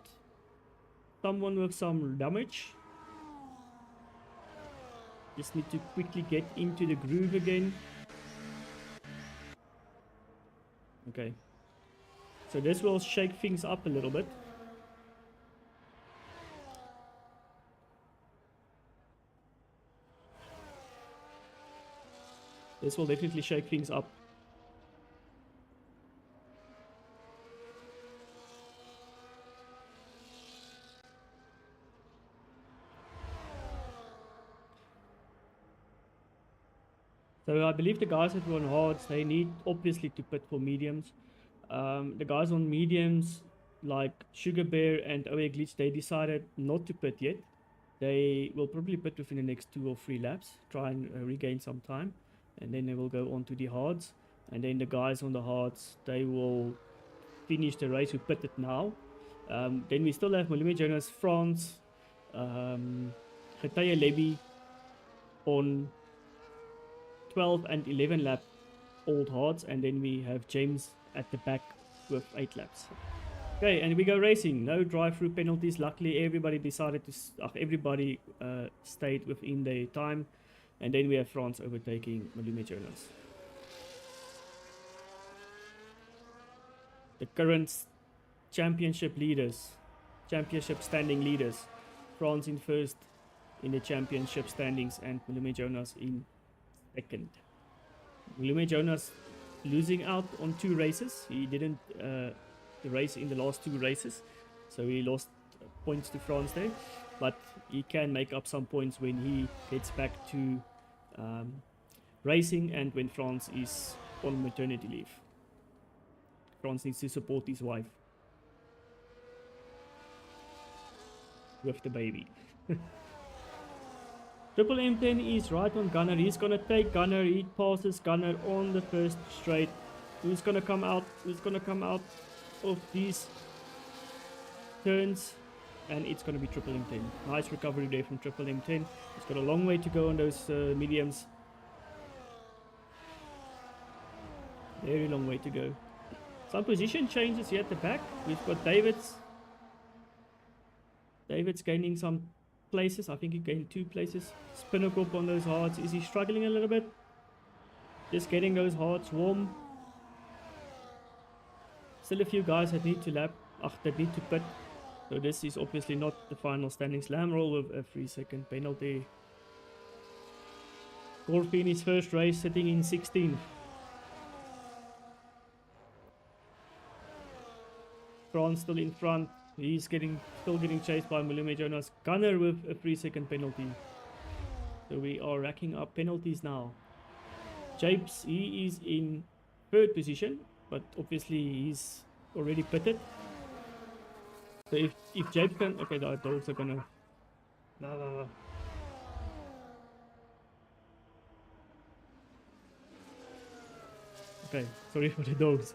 someone with some damage. Just need to quickly get into the groove again. Okay. So this will shake things up a little bit. This will definitely shake things up. So I believe the guys that were on hards, they need obviously to pit for mediums. The guys on mediums like Sugar Bear and OA Glitch, they decided not to pit yet. They will probably pit within the next 2 or 3 laps, try and regain some time, and then they will go on to the hards. And then the guys on the hards, they will finish the race who pitted now. Then we still have Malumi Jonas, France, Getaya Levy on 12 and 11 lap old hards, and then we have James at the back with 8 laps. Okay, and we go racing. No drive-through penalties. Luckily, everybody decided to everybody stayed within their time, and then we have France overtaking Malumi Jonas. The current championship leaders, championship standing leaders, France in first in the championship standings, and Malumi Jonas in second. Malumi Jonas losing out on 2 races. He didn't race in the last 2 races, so he lost points to France there, but he can make up some points when he gets back to racing and when France is on maternity leave. France needs to support his wife with the baby. Triple M10 is right on Gunner. He's gonna take Gunner. He passes Gunner on the first straight. Who's gonna come out? Who's gonna come out of these turns? And it's gonna be Triple M10. Nice recovery there from Triple M10. He's got a long way to go on those mediums. Very long way to go. Some position changes here at the back. We've got David's gaining some places. I think he gained 2 places. Spinnacle on those hards. Is he struggling a little bit? Just getting those hards warm. Still a few guys that need to that need to pit. So this is obviously not the final standings. Lamroll with a 3-second penalty. Gorfie in his first race sitting in 16th. France still in front. He's still getting chased by Malumi Jonas. Gunner with a 3-second penalty. So we are racking up penalties now. Japes, he is in 3rd position, but obviously he's already pitted. So if Japes can, okay, the dogs are gonna. Okay, sorry for the dogs.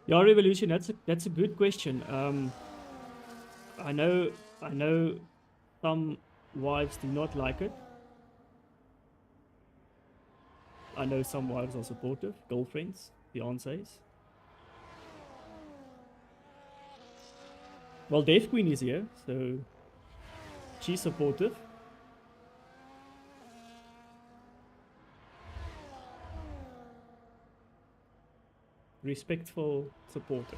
Yeah, Revolution, that's a good question. I know some wives do not like it. I know some wives are supportive, girlfriends, fiancés. Well, Death Queen is here, so she's supportive. Respectful supporter.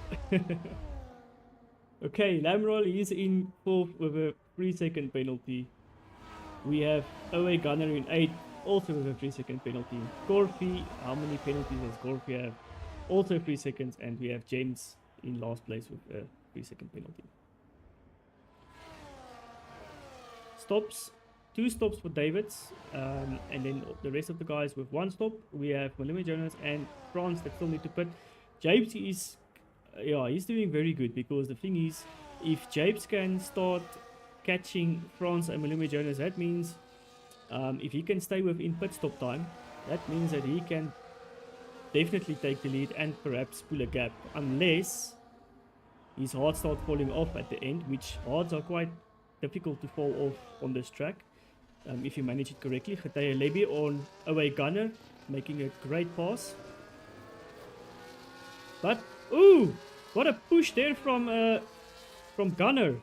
Okay, Lamroll is in 4th with a 3-second penalty. We have OA Gunner in 8th, also with a 3-second penalty. Gorfie, how many penalties does Gorfie have? Also 3 seconds, and we have James in last place with a 3-second penalty. Stops, 2 stops for Davids, and then the rest of the guys with 1 stop. We have Malumi Jonas and France that still need to pit. Japes is, he's doing very good, because the thing is, if Japes can start catching France and Malumi Jonas, that means if he can stay within pit stop time, that means that he can definitely take the lead and perhaps pull a gap, unless his hards start falling off at the end, which hards are quite difficult to fall off on this track if you manage it correctly. Getaya Lebi on away Gunner, making a great pass. But, ooh, what a push there from Gunner.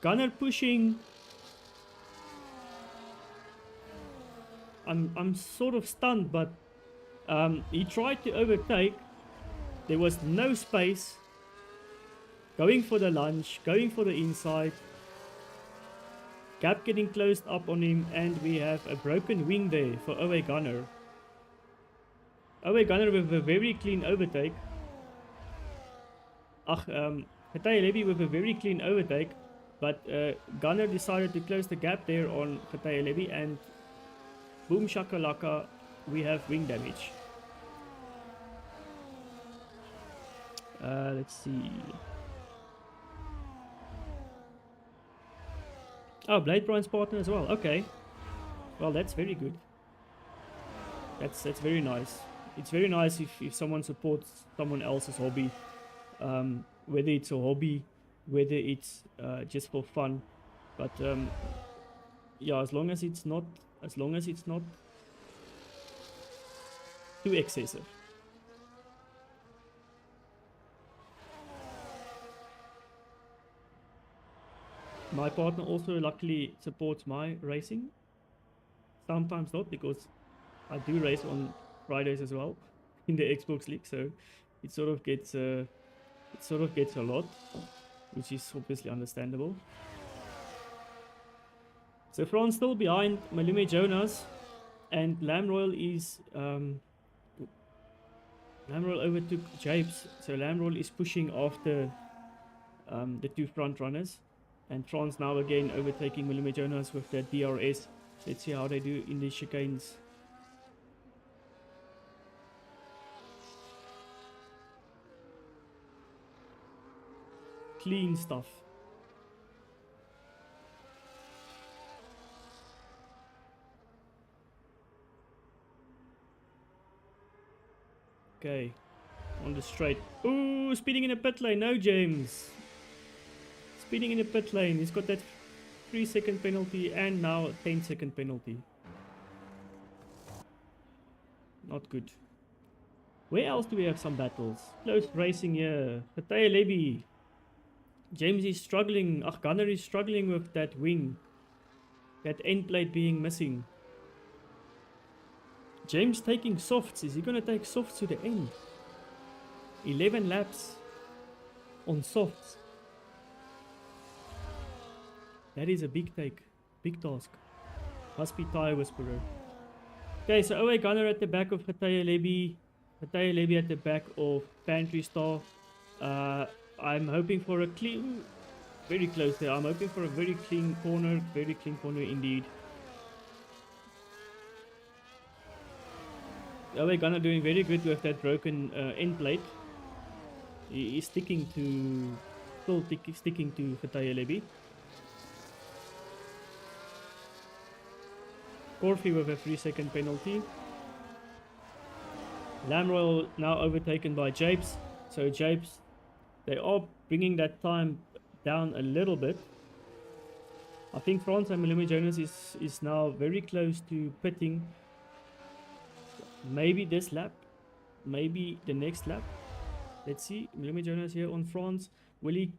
Gunner pushing. I'm sort of stunned, but he tried to overtake. There was no space. Going for the lunge, going for the inside. Gap getting closed up on him, and we have a broken wing there for Owe Gunner. Owe Gunner with a very clean overtake. Getaya Lebi with a very clean overtake, but Gunner decided to close the gap there on Getaya Lebi, and boom shakalaka, we have wing damage. Let's see. Oh, Blade Brian's partner as well. Okay. Well, that's very good. That's very nice. It's very nice if someone supports someone else's hobby. Whether it's a hobby, whether it's just for fun. But yeah, as long as it's not too excessive. My partner also luckily supports my racing. Sometimes not, because I do race on Fridays as well in the Xbox League, so it sort of gets a lot, which is obviously understandable. So Fran's still behind Malume Jonas, and Lamb Royal is Lamb Royal overtook Japes, so Lamb Royal is pushing after the two front runners. And Fran's now again overtaking Malume Jonas with that DRS. Let's see how they do in the chicanes. Clean stuff. Okay, on the straight. Ooh, speeding in a pit lane. No, James. Speeding in the pit lane. He's got that 3-second penalty and now a 10-second penalty. Not good. Where else do we have some battles? Close racing here. Getaya Lebi. James is struggling. Gunner is struggling with that wing. That end plate being missing. James taking softs. Is he going to take softs to the end? 11 laps on softs. That is a big take. Big task. Must be Tyre Whisperer. Okay, so Owe Gunner at the back of Getaya Lebi. Getaya Lebi at the back of Pantry Star. I'm hoping for a clean... Very close there. I'm hoping for a very clean corner. Very clean corner indeed. Owe Gunner doing very good with that broken end plate. He is sticking to... Still sticking to Getaya Lebi. Corfy with a 3-second penalty. Lamb Royal now overtaken by Japes. So Japes, they are bringing that time down a little bit. I think Frans and Malume Jonas is now very close to pitting. Maybe this lap, maybe the next lap. Let's see. Malume Jonas here on Frans. Will he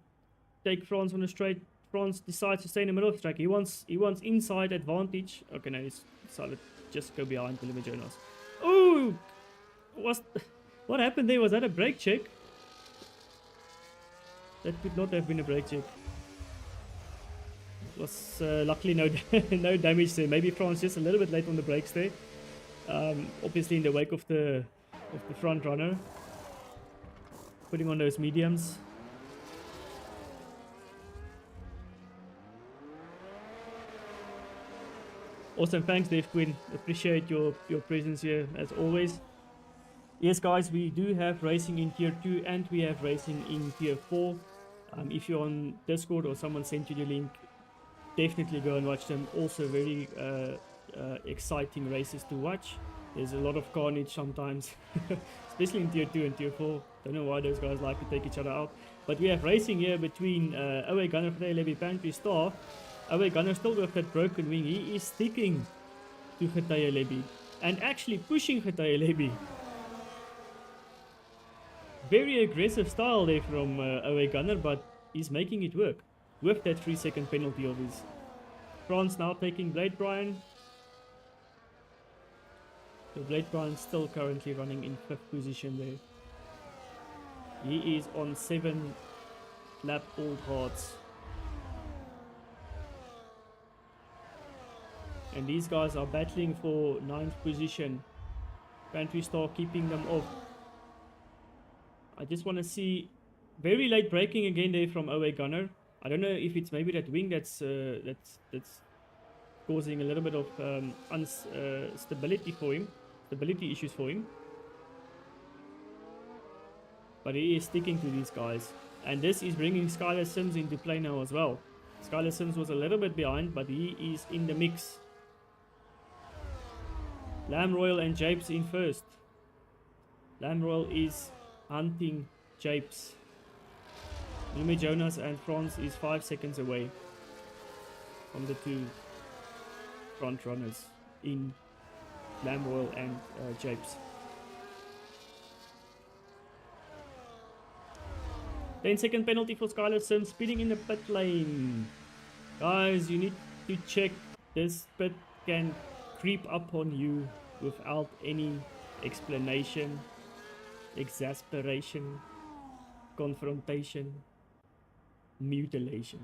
take Frans on a straight? Frans decides to stay in the middle of the track. He wants inside advantage. Okay, no, he's decided to just go behind Malume Jonas. Ooh! What happened there? Was that a brake check? That could not have been a brake check. It was luckily no no damage there. Maybe Frans just a little bit late on the brakes there. Obviously in the wake of the front runner. Putting on those mediums. Awesome, thanks Dave Quinn. Appreciate your presence here as always. Yes guys, we do have racing in tier 2 and we have racing in tier 4. If you're on Discord or someone sent you the link, definitely go and watch them. Also very exciting races to watch. There's a lot of carnage sometimes, especially in tier 2 and tier 4. Don't know why those guys like to take each other out. But we have racing here between Away Gunner, Levy, Pantry Star. Away Gunner still with that broken wing. He is sticking to Levy and actually pushing Levy. Very aggressive style there from Away Gunner, but he's making it work with that 3-second penalty of his. France now taking Blade Brian. So Blade Brian still currently running in 5th position there. He is on 7 lap old hearts. And these guys are battling for 9th position. Pantry Star keeping them off. I just want to see very late braking again there from Away Gunner. I don't know if it's maybe that wing that's causing a little bit of stability for him, stability issues for him. But he is sticking to these guys, and this is bringing Skylar Sims into play now as well. Skylar Sims was a little bit behind, but he is in the mix. Lamb Royal and Japes in first. Lamb Royal is hunting Japes. Lume Jonas and Franz is 5 seconds away from the 2 front runners in Lamb Royal and Japes. 10-second penalty for Skylar Sims speeding in the pit lane. Guys, you need to check. This pit can creep up on you without any explanation, exasperation, confrontation, mutilation.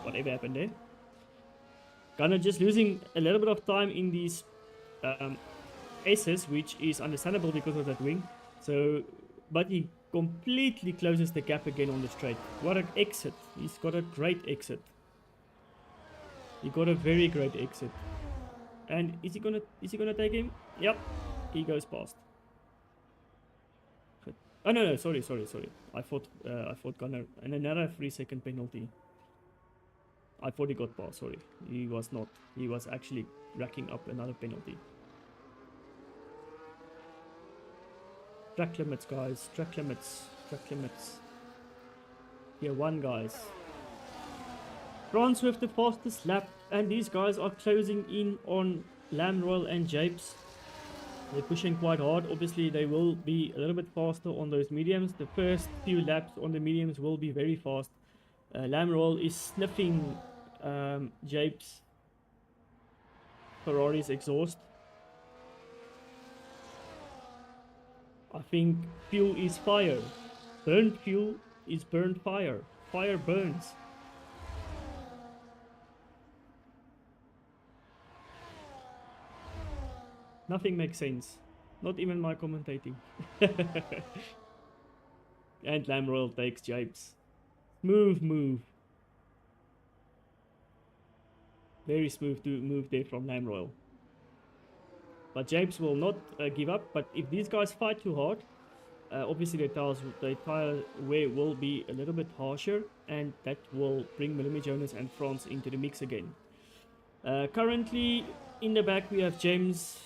Whatever happened there. Gunner just losing a little bit of time in these S's, which is understandable because of that wing. So, but he completely closes the gap again on the straight. What an exit. He's got a great exit. He got a very great exit. And is he gonna take him? Yep. He goes past. Oh no, sorry. I thought Gunner, and another 3-second penalty. I thought he got past, sorry. He was not. He was actually racking up another penalty. Track limits, guys. Track limits. Here, 1, guys. France with the fastest lap, and these guys are closing in on Lamb Royal and Japes. They're pushing quite hard. Obviously, they will be a little bit faster on those mediums. The first few laps on the mediums will be very fast. Lamb Royal is sniffing Japes' Ferrari's exhaust. I think fuel is fire. Burnt fuel is burnt fire. Fire burns. Nothing makes sense. Not even my commentating. And Lamb Royal takes Japes. Smooth move. Very smooth move there from Lamb Royal. But Japes will not give up. But if these guys fight too hard, obviously the tire wear will be a little bit harsher, and that will bring Miami Jonas and France into the mix again. Currently in the back we have James.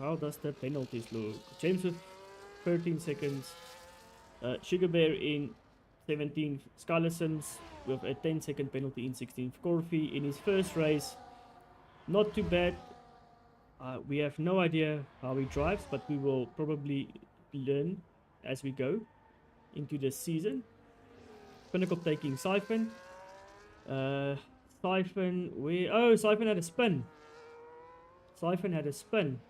How does the penalties look? James with 13 seconds. Sugar Bear in 17th. Skylar Sims with a 10-second penalty in 16th. Corfy in his first race. Not too bad. We have no idea how he drives, but we will probably learn as we go into the season. Pinnacle taking Siphon. Siphon, where? Oh, Siphon had a spin. Siphon had a spin.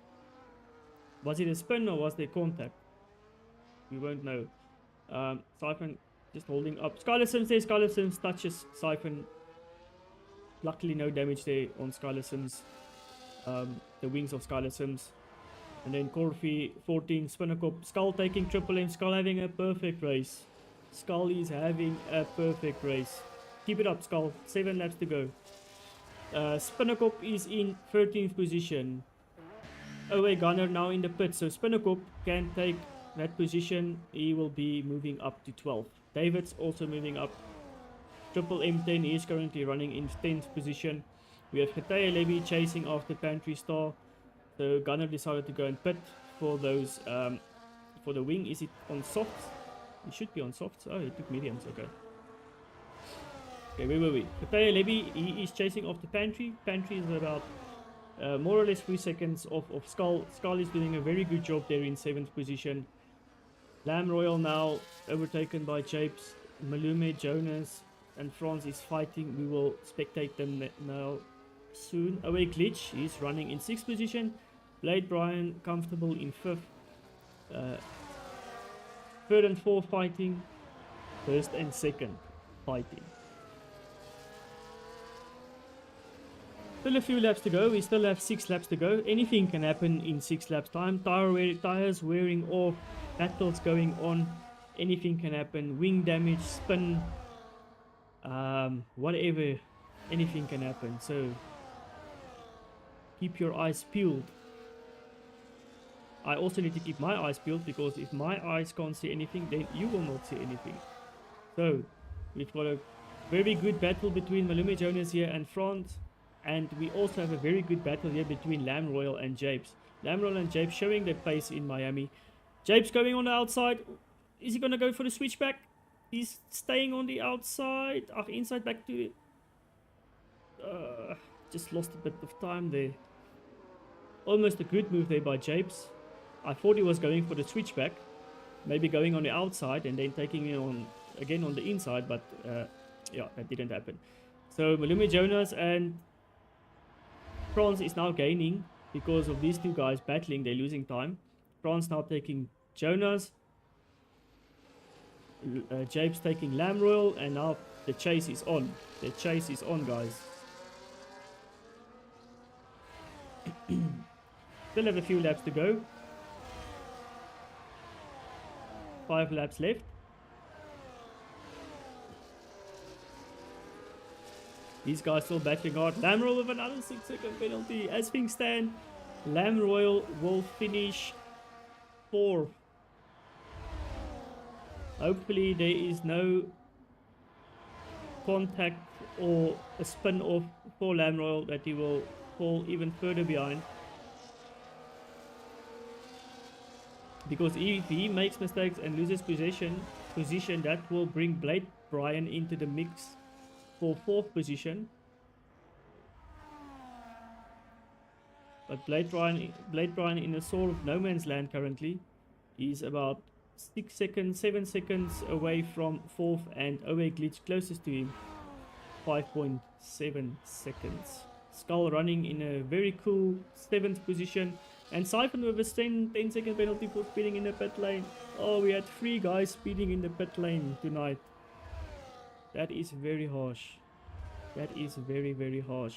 Was it a spin or was there contact? We won't know. Siphon just holding up. Skylar Sims there. Skylar Sims touches Siphon. Luckily no damage there on Skylar Sims. The wings of Skylar Sims. And then Corfy 14, Spinnerkop. Skull taking Triple M. Skull having a perfect race. Skull is having a perfect race. Keep it up, Skull. 7 laps to go. Spinnerkop is in 13th position. Away Gunner now in the pit, so Spinnerkop can take that position. He will be moving up to 12th. David's also moving up. Triple M10 is currently running in 10th position. We have Hetaya Levy chasing after Pantry Star. So Gunner decided to go and pit for those for the wing. Is it on softs? It should be on softs. Oh, he took mediums. Okay. Okay, where were we? Kataya Levy, he is chasing off the Pantry. Pantry is about more or less 3 seconds off of Skull. Skull is doing a very good job there in 7th position. Lamb Royal now overtaken by Japes. Malume, Jonas, and Franz is fighting. We will spectate them now soon. Away Glitch, he's running in 6th position. Blade Brian comfortable in 5th. 3rd and 4th fighting. 1st and 2nd fighting. Still a few laps to go. We still have 6 laps to go. Anything can happen in 6 laps time. Tires wearing off. Battles going on. Anything can happen. Wing damage, spin, whatever. Anything can happen. So keep your eyes peeled. I also need to keep my eyes peeled, because if my eyes can't see anything, then you will not see anything. So we've got a very good battle between Malume Jonas here and Franz. And we also have a very good battle here between Lamb Royal and Japes. Lamb Royal and Japes showing their pace in Miami. Japes going on the outside. Is he going to go for the switchback? He's staying on the outside. Inside back to it. Just lost a bit of time there. Almost a good move there by Japes. I thought he was going for the switchback. Maybe going on the outside and then taking it on again on the inside. But yeah, that didn't happen. So Malume Jonas and Franz is now gaining because of these two guys battling. They're losing time. Franz now taking Jonas. Japes taking Lamb Royal, and now the chase is on. The chase is on, guys. Still have a few laps to go. 5 laps left. These guys still battling hard. Lamb Royal with another 6-second penalty. As things stand, Lamb Royal will finish 4th. Hopefully there is no contact or a spin off for Lamb Royal, that he will fall even further behind. Because if he makes mistakes and loses position, that will bring Blade Brian into the mix for 4th position. But Blade Brian in a sort of no man's land currently. He's about 6 seconds, 7 seconds away from 4th, and OA Glitch closest to him, 5.7 seconds. Skull running in a very cool 7th position, and Siphon with a 10-second penalty for speeding in the pit lane. Oh, we had 3 guys speeding in the pit lane tonight. That is very harsh. That is very, very harsh.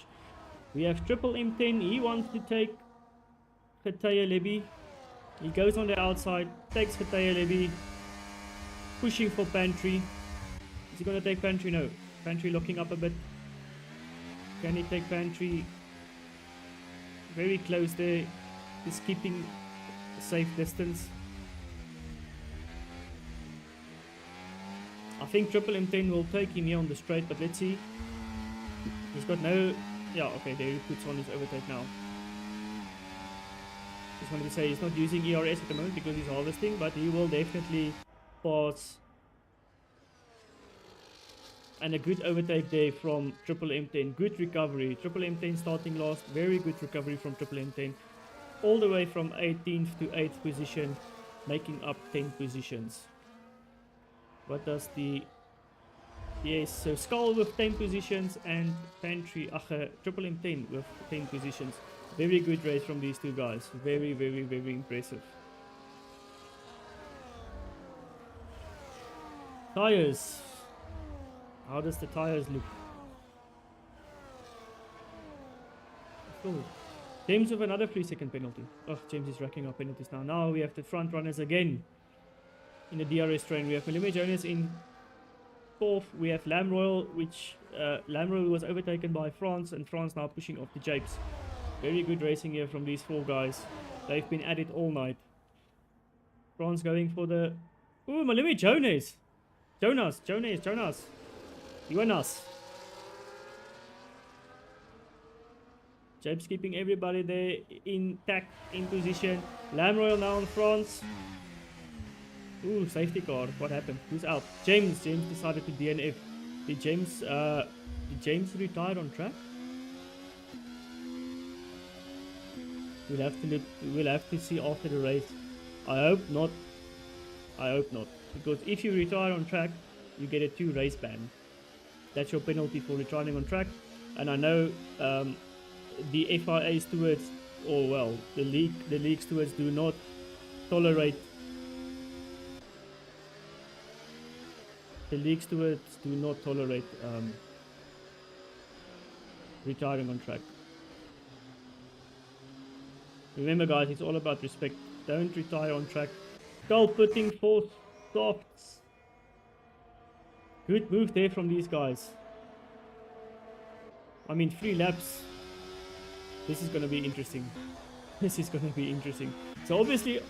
We have Triple M10. He wants to take Kataya Levy. He goes on the outside, takes Kataya Levy, pushing for Pantry. Is he going to take Pantry? No. Pantry locking up a bit. Can he take Pantry? Very close there. He's keeping a safe distance. I think Triple M10 will take him here on the straight, but let's see. He's got no... Yeah, okay, there he puts on his overtake now. Just wanted to say he's not using ERS at the moment because he's harvesting, but he will definitely pass. And a good overtake there from Triple M10. Good recovery. Triple M10 starting last. Very good recovery from Triple M10. All the way from 18th to 8th position, making up 10 positions. What does the... Yes, so Skull with 10 positions and Pantry, Triple M10 with 10 positions. Very good race from these two guys. Very, very, very impressive. Tires. How does the tires look? Oh, James with another 3-second penalty. Oh, James is racking up penalties now. Now we have the front runners again in the DRS train. We have Malume Jonas in 4th. We have Lamb Royal, which Lamb Royal was overtaken by France, and France now pushing off the Japes. Very good racing here from these 4 guys. They've been at it all night. France going for the... Ooh, Malume Jonas. Jonas. Jonas. Japes keeping everybody there intact, in position. Lamb Royal now on France. Ooh, safety car. What happened? Who's out? James. James decided to DNF. Did James retire on track? We'll have to look. We'll have to see after the race. I hope not. I hope not. Because if you retire on track, you get a 2 race ban. That's your penalty for retiring on track. And I know the FIA stewards, or well, the league stewards do not tolerate. The league stewards do not tolerate retiring on track. Remember, guys, it's all about respect. Don't retire on track. Skull putting for softs. Good move there from these guys. I mean, 3 laps. This is going to be interesting. This is going to be interesting. So obviously,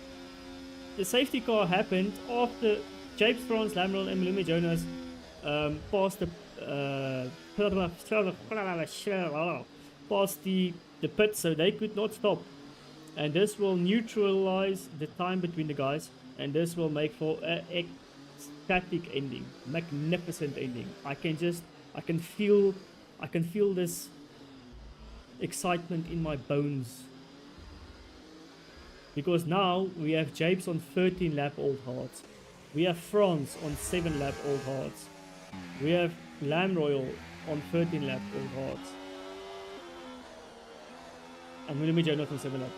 the safety car happened after Japes, France, Lamrel and Malumi Jonas passed the pit, so they could not stop. And this will neutralize the time between the guys, and this will make for an ecstatic ending, magnificent ending. I can feel this excitement in my bones, because now we have Japes on 13 lap old hards, we have France on 7 lap old hards, we have Lamb Royal on 13 lap old hards, and Malumi Jonas on 7 lap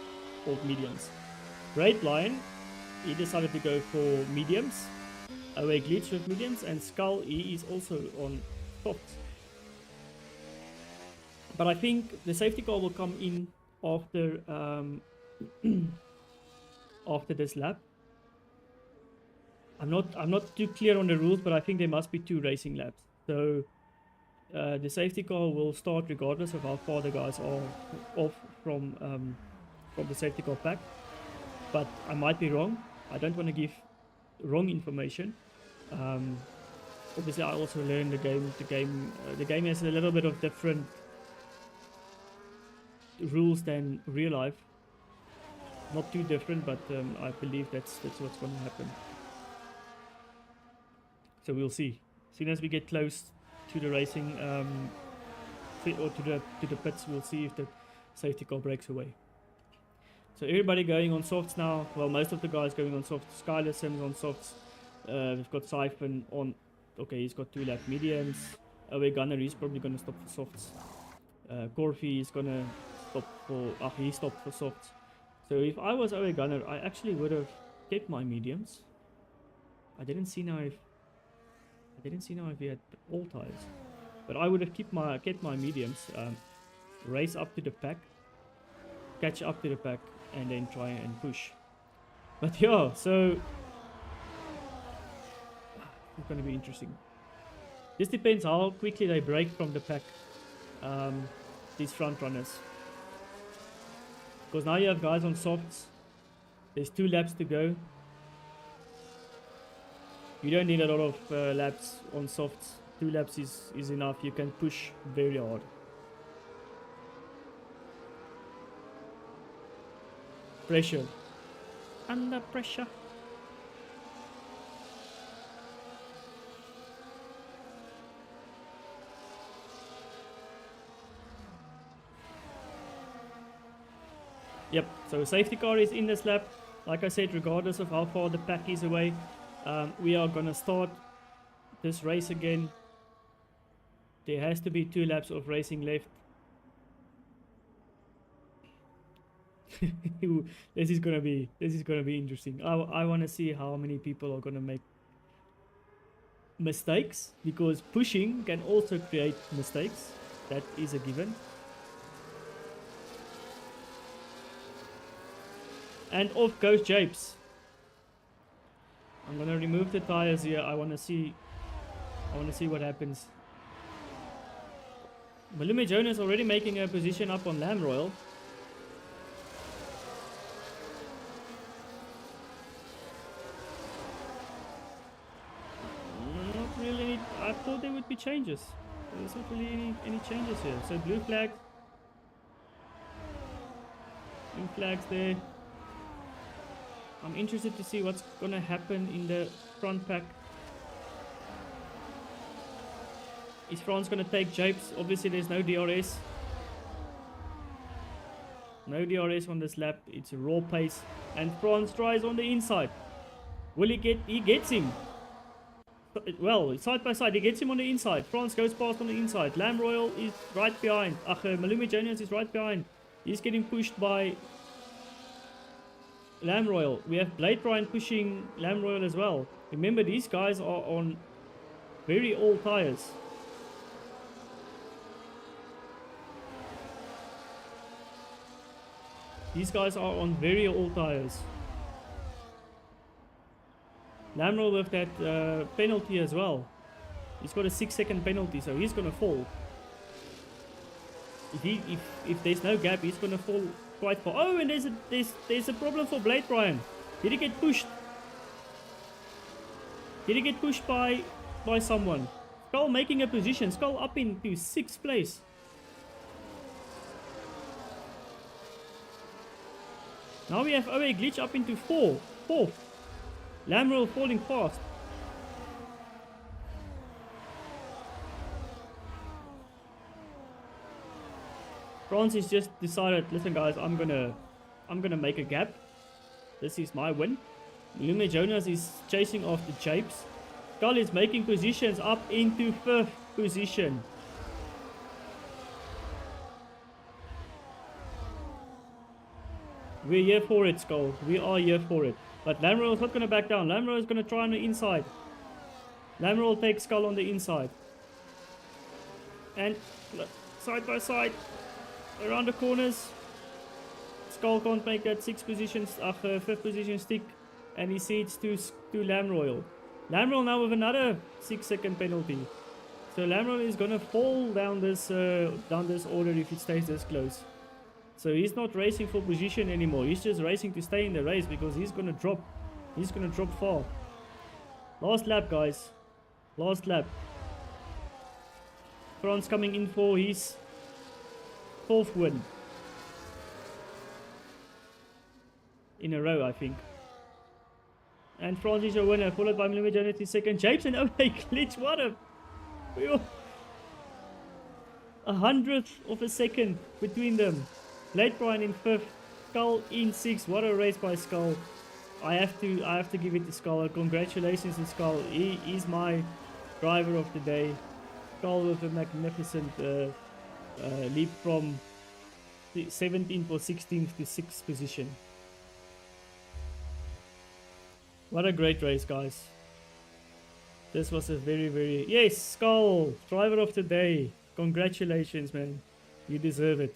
old mediums. Great Lion, he decided to go for mediums. Away Glitch with mediums, and Skull, he is also on softs. But I think the safety car will come in after after this lap. I'm not too clear on the rules, but I think there must be 2 racing laps. So the safety car will start regardless of how far the guys are off from the safety car pack. But I might be wrong. I don't want to give wrong information. Obviously, I also learned the game. The game has a little bit of different rules than real life. Not too different, but I believe that's what's going to happen. So we'll see. As soon as we get close to the racing, or to the pits, we'll see if the safety car breaks away. So everybody going on softs now. Well, most of the guys going on softs. Skylar Sims on softs. We've got Siphon on. Okay, he's got 2 lap mediums. Away Gunner, he's probably going to stop for softs. Corfy is going to stop for. He stopped for softs. So if I was Away Gunner, I actually would have kept my mediums. I didn't see now if he had all tires, but I would have kept my mediums. Race up to the pack, catch up to the pack, and then try and push. But yeah, so it's going to be interesting. This depends how quickly they break from the pack, these front runners. Because now you have guys on softs. There's 2 laps to go. You don't need a lot of laps on softs. 2 laps is enough. You can push very hard. Pressure. Under pressure. Yep, so safety car is in this lap. Like I said, regardless of how far the pack is away, we are going to start this race again. There has to be 2 laps of racing left. This is gonna be interesting. I want to see how many people are gonna make mistakes, because pushing can also create mistakes. That is a given. And off goes Japes. I'm gonna remove the tires here. I want to see what happens. Malumi Jonas already making a position up on Lamb Royal. Not really. I thought there would be changes. There's not really any changes here. So blue flag. Blue flags there. I'm interested to see what's gonna happen in the front pack. Is France gonna take Japes? Obviously there's no DRS. No DRS on this lap. It's a raw pace. And France tries on the inside. Will he get... He gets him. Well, side by side, he gets him on the inside. France goes past on the inside. Lamb Royal is right behind. Malumi Jonas is right behind. He's getting pushed by Lamb Royal. We have Blade Brian pushing Lamb Royal as well. Remember, these guys are on very old tires. These guys are on very old tires. Lamb Royal with that penalty as well. He's got a 6-second penalty, so he's gonna fall. If there's no gap, he's gonna fall quite far. Oh, and there's a problem for Blade Brian. Did he get pushed? Did he get pushed by someone? Skull making a position. Skull up into 6th place. Now we have OA Glitch up into 4th. Lamb Royal falling fast. Francis just decided, listen guys, I'm gonna make a gap. This is my win. Lume Jonas is chasing after Japes. Skull is making positions up into 5th position. We're here for it, Skull. We are here for it. But Lamro is not going to back down. Lamro is going to try on the inside. Lamro will take Skull on the inside. And side by side, around the corners. Skull can't make that 5th position stick. And he cedes to Lamroyal. Lamroyal now with another 6-second penalty. So Lamroyal is going to fall down this order if it stays this close. So he's not racing for position anymore. He's just racing to stay in the race because he's going to drop. He's going to drop far. Last lap, guys. Last lap. France coming in for his 4th win. In a row, I think. And France is your winner, followed by Miami International Autodrome 2nd. Japes and OA Glitch. What a... 100th of a second between them. Blade Brian in 5th, Skull in 6th. What a race by Skull. I have to give it to Skull. Congratulations to Skull. He is my driver of the day. Skull with a magnificent leap from 17th or 16th to 6th position. What a great race, guys. This was a very... Yes, Skull, driver of the day. Congratulations, man. You deserve it.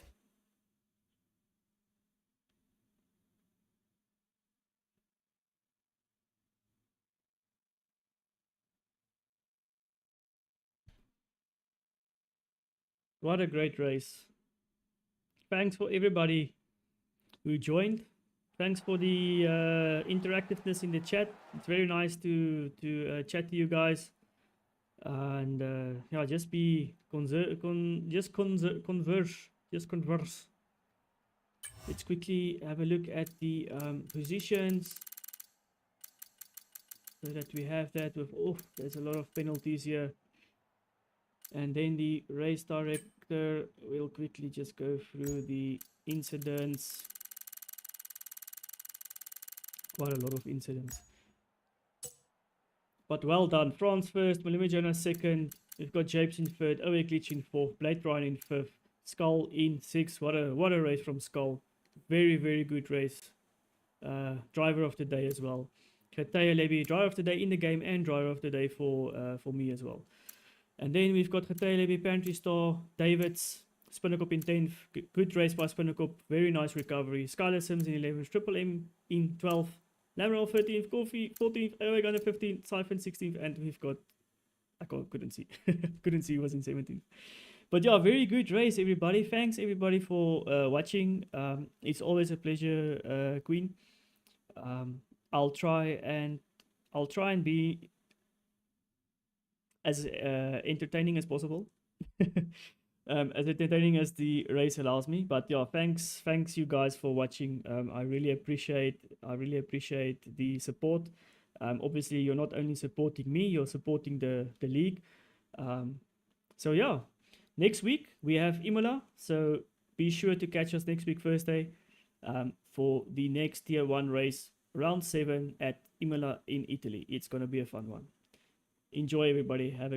What a great race. Thanks for everybody who joined. Thanks for the interactiveness in the chat. It's very nice to chat to you guys. And yeah, just be converse. Let's quickly have a look at the positions so that we have that with there's a lot of penalties here. And then the race director will quickly just go through the incidents. Quite a lot of incidents. But well done. France 1st, Malumi Jonas 2nd. We've got Japes in 3rd, OA Glitch in 4th, Blade Brian in 5th, Skull in 6th. What a race from Skull. Very good race. Driver of the day as well. Kataya Lebi, driver of the day in the game and driver of the day for me as well. And then we've got Kataya Lebi, Pantry Star, Davids, Spinnerkop in 10th. Good race by Spinnerkop. Very nice recovery. Skylar Sims in 11th, Triple M in 12th. Lamrel 13th, Coffee 14th, Owe Gunner 15th, Siphon 16th, and we've got... I couldn't see. Couldn't see who was in 17th. But yeah, very good race, everybody. Thanks, everybody, for watching. It's always a pleasure, Queen. I'll try and be as entertaining as possible. as entertaining as the race allows me. But yeah, thanks you guys for watching. I really appreciate the support. Obviously, you're not only supporting me, you're supporting the league. So yeah, next week we have Imola. So be sure to catch us next week Thursday for the next Tier 1 race, round 7 at Imola in Italy. It's going to be a fun one. Enjoy, everybody. Have a